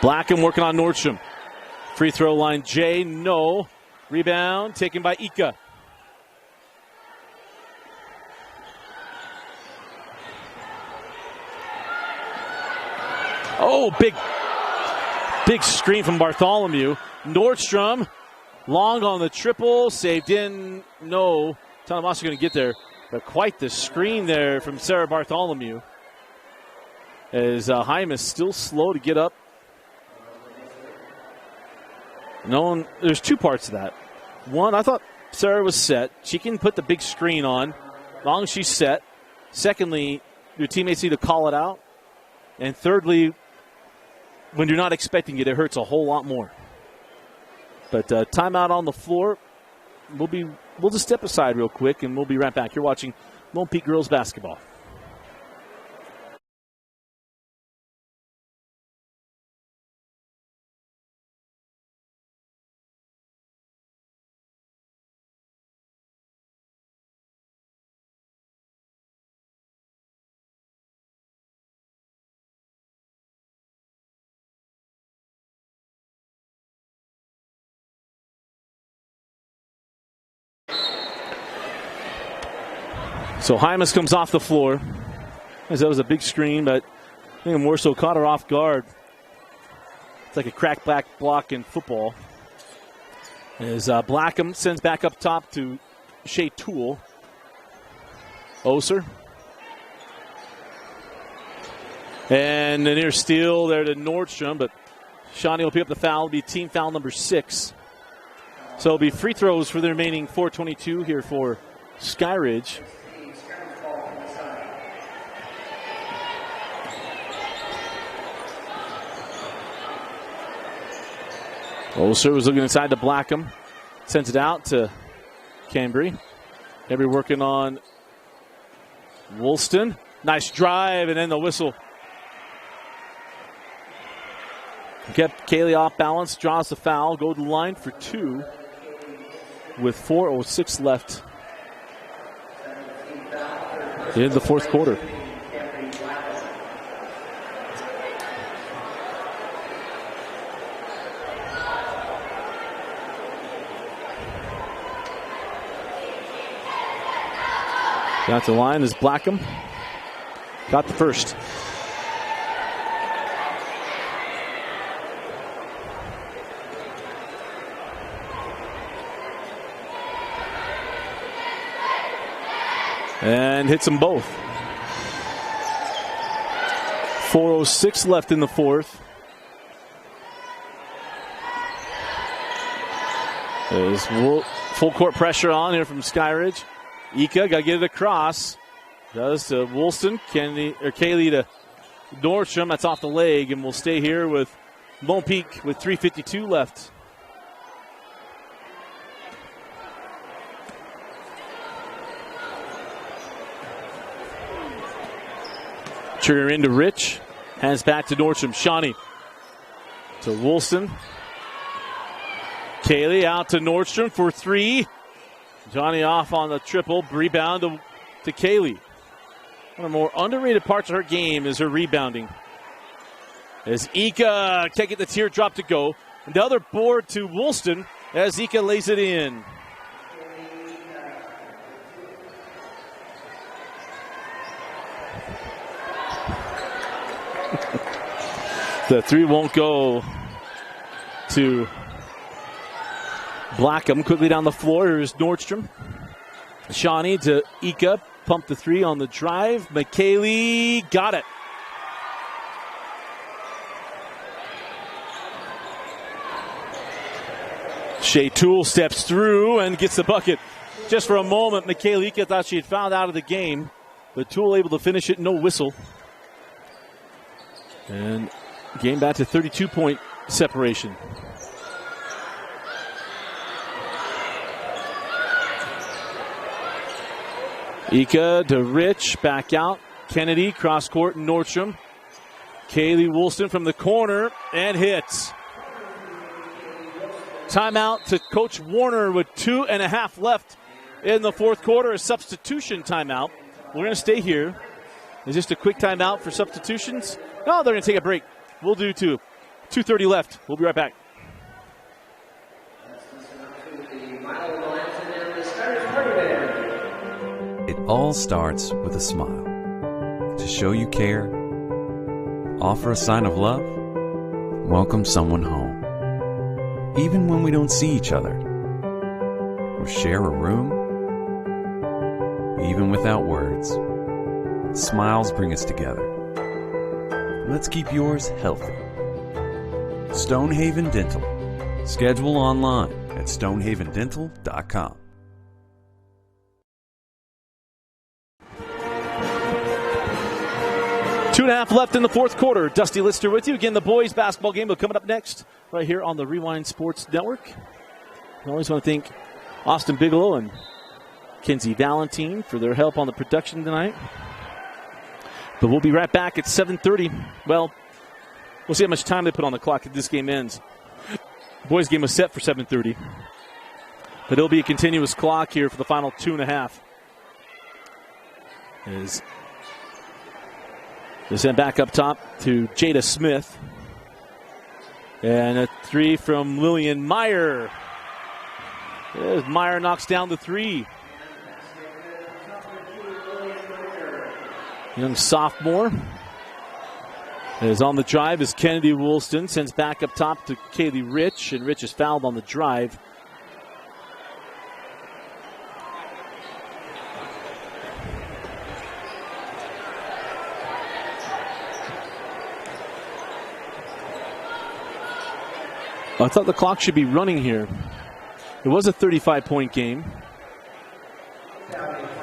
Blackham working on Nordstrom. Free throw line, Jay, no. Rebound taken by Ika. Oh, big screen from Bartholomew. Nordstrom, long on the triple, saved in, no. Tanavasa going to get there, but quite the screen there from Sarah Bartholomew. As Haim is still slow to get up. There's two parts to that. One, I thought Sarah was set. She can put the big screen on as long as she's set. Secondly, your teammates need to call it out. And thirdly, when you're not expecting it, it hurts a whole lot more. But timeout on the floor. We'll just step aside real quick, and we'll be right back. You're watching Lone Peak Girls Basketball. So Hymas comes off the floor. As that was a big screen, but I think more so caught her off guard. It's like a crackback block in football. As Blackham sends back up top to Shea Toole. Oser. And a near steal there to Nordstrom, but Shawnee will pick up the foul. It'll be team foul number 6. So it'll be free throws for the remaining 4:22 here for Skyridge. Oser was looking inside to Blackham. Sends it out to Cambry. Cambry working on Woolston. Nice drive, and then the whistle. Kept Kaylee off balance, draws the foul, go to the line for 2 with 4:06 left in the fourth quarter. Got the line is Blackham. Got the first. And hits them both. 4:06 left in the fourth. There's full court pressure on here from Skyridge. Ika got to get it across. Does to Woolston. Kaylee to Nordstrom. That's off the leg, and we'll stay here with Lone Peak with 3:52 left. Trigger into Rich. Hands back to Nordstrom. Shawnee to Woolston. Kaylee out to Nordstrom for 3. Johnny off on the triple. Rebound to Kaylee. One of the more underrated parts of her game is her rebounding. As Ika can't get the teardrop to go. Another board to Woolston as Ika lays it in. The 3 won't go to Blackham. Quickly down the floor. Here's Nordstrom. Shawnee to Ika. Pump the 3 on the drive. McKaylee got it. Shea Toole steps through and gets the bucket. Just for a moment, Michaela Ika thought she had fouled out of the game, but Toole able to finish it, no whistle. And game back to 32-point separation. Ika to Rich, back out. Kennedy, cross court, Nordstrom. Kaylee Woolston from the corner, and hits. Timeout to Coach Warner with 2.5 left in the fourth quarter. A substitution timeout. We're going to stay here. Is this a quick timeout for substitutions? No, they're going to take a break. We'll do 2:30 left. We'll be right back. It all starts with a smile. To show you care, offer a sign of love, welcome someone home. Even when we don't see each other, or share a room, even without words, smiles bring us together. Let's keep yours healthy. Stonehaven Dental. Schedule online at stonehavendental.com. 2.5 left in the fourth quarter. Dusty Lister with you. Again, the boys basketball game will coming up next right here on the Rewind Sports Network. I always want to thank Austin Bigelow and Kenzie Valentine for their help on the production tonight. But we'll be right back at 7:30. Well, we'll see how much time they put on the clock if this game ends. The boys game was set for 7:30. But it'll be a continuous clock here for the final 2.5. As they send back up top to Jada Smith. And a three from Lillian Meyer. As Meyer knocks down the three. Young sophomore. Is on the drive as Kennedy Woolston sends back up top to Kaylee Rich. And Rich is fouled on the drive. I thought the clock should be running here. It was a 35-point game.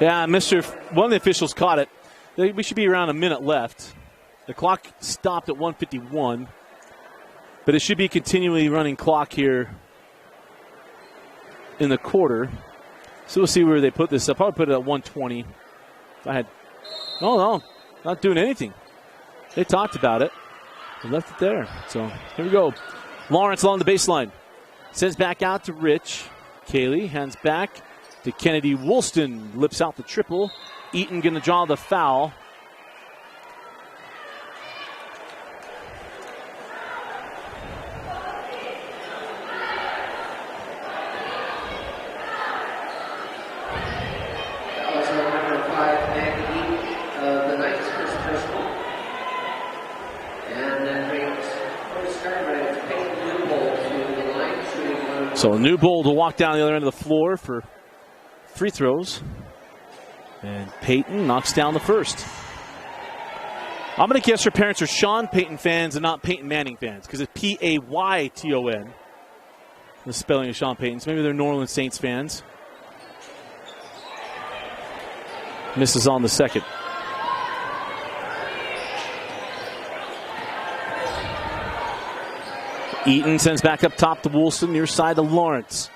Yeah, one of the officials caught it. We should be around a minute left. The clock stopped at 1:51. But it should be continually running clock here in the quarter. So we'll see where they put this. I'll probably put it at 1:20. If I had... No, not doing anything. They talked about it. They left it there. So here we go. Lawrence along the baseline. Sends back out to Rich. Kaylee hands back to Kennedy Woolston. Lips out the triple. Eaton going to draw the foul. That was number 5, Maggie Eaton, the Knights' first personal. And that brings Skyridge. So Newbold will walk down the other end of the floor for free throws. And Payton knocks down the first. I'm going to guess her parents are Sean Payton fans and not Peyton Manning fans because it's Payton. The spelling of Sean Payton. So maybe they're New Orleans Saints fans. Misses on the second. Eaton sends back up top to Woolston, near side to Lawrence.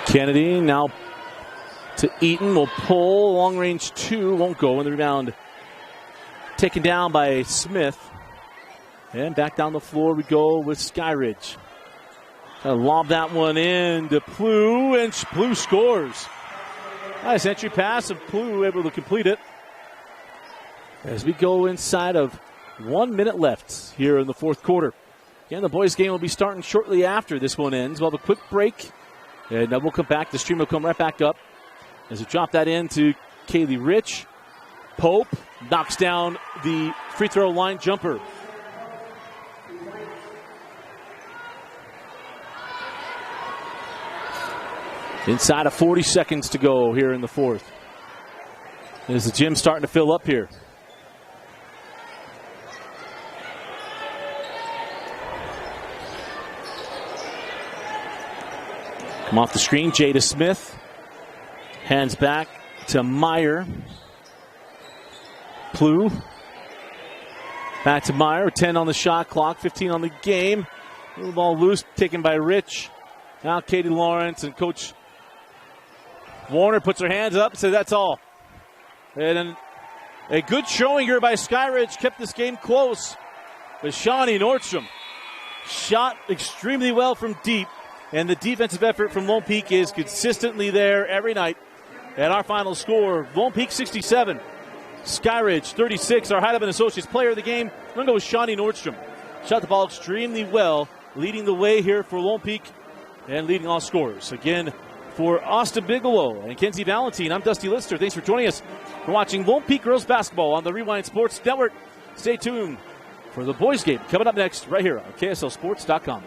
Kennedy now to Eaton, will pull, long range two, won't go, and the rebound taken down by Smith. And back down the floor we go with Skyridge. Lob that one in to Plew, and Plew scores. Nice entry pass, and Plew able to complete it. As we go inside of 1 minute left here in the fourth quarter. Again, the boys' game will be starting shortly after this one ends. We'll have a quick break, and then we'll come back. The stream will come right back up as we drop that in to Kaylee Rich. Pope knocks down the free throw line jumper. Inside of 40 seconds to go here in the fourth. As the gym's starting to fill up here. Come off the screen, Jada Smith. Hands back to Meyer. Plough. Back to Meyer. 10 on the shot clock, 15 on the game. Little ball loose, taken by Rich. Now Katie Lawrence and Coach Warner puts her hands up and says that's all. And then a good showing here by Skyridge kept this game close. But Shawnee Nordstrom shot extremely well from deep. And the defensive effort from Lone Peak is consistently there every night. And our final score, Lone Peak 67, Skyridge 36. Our Heidemann Associates player of the game, I'm going to go with Shawnee Nordstrom. Shot the ball extremely well, leading the way here for Lone Peak and leading all scorers. Again, for Austin Bigelow and Kenzie Valentine, I'm Dusty Lister. Thanks for joining us for watching Lone Peak Girls Basketball on the Rewind Sports Network. Stay tuned for the boys game coming up next right here on KSLSports.com.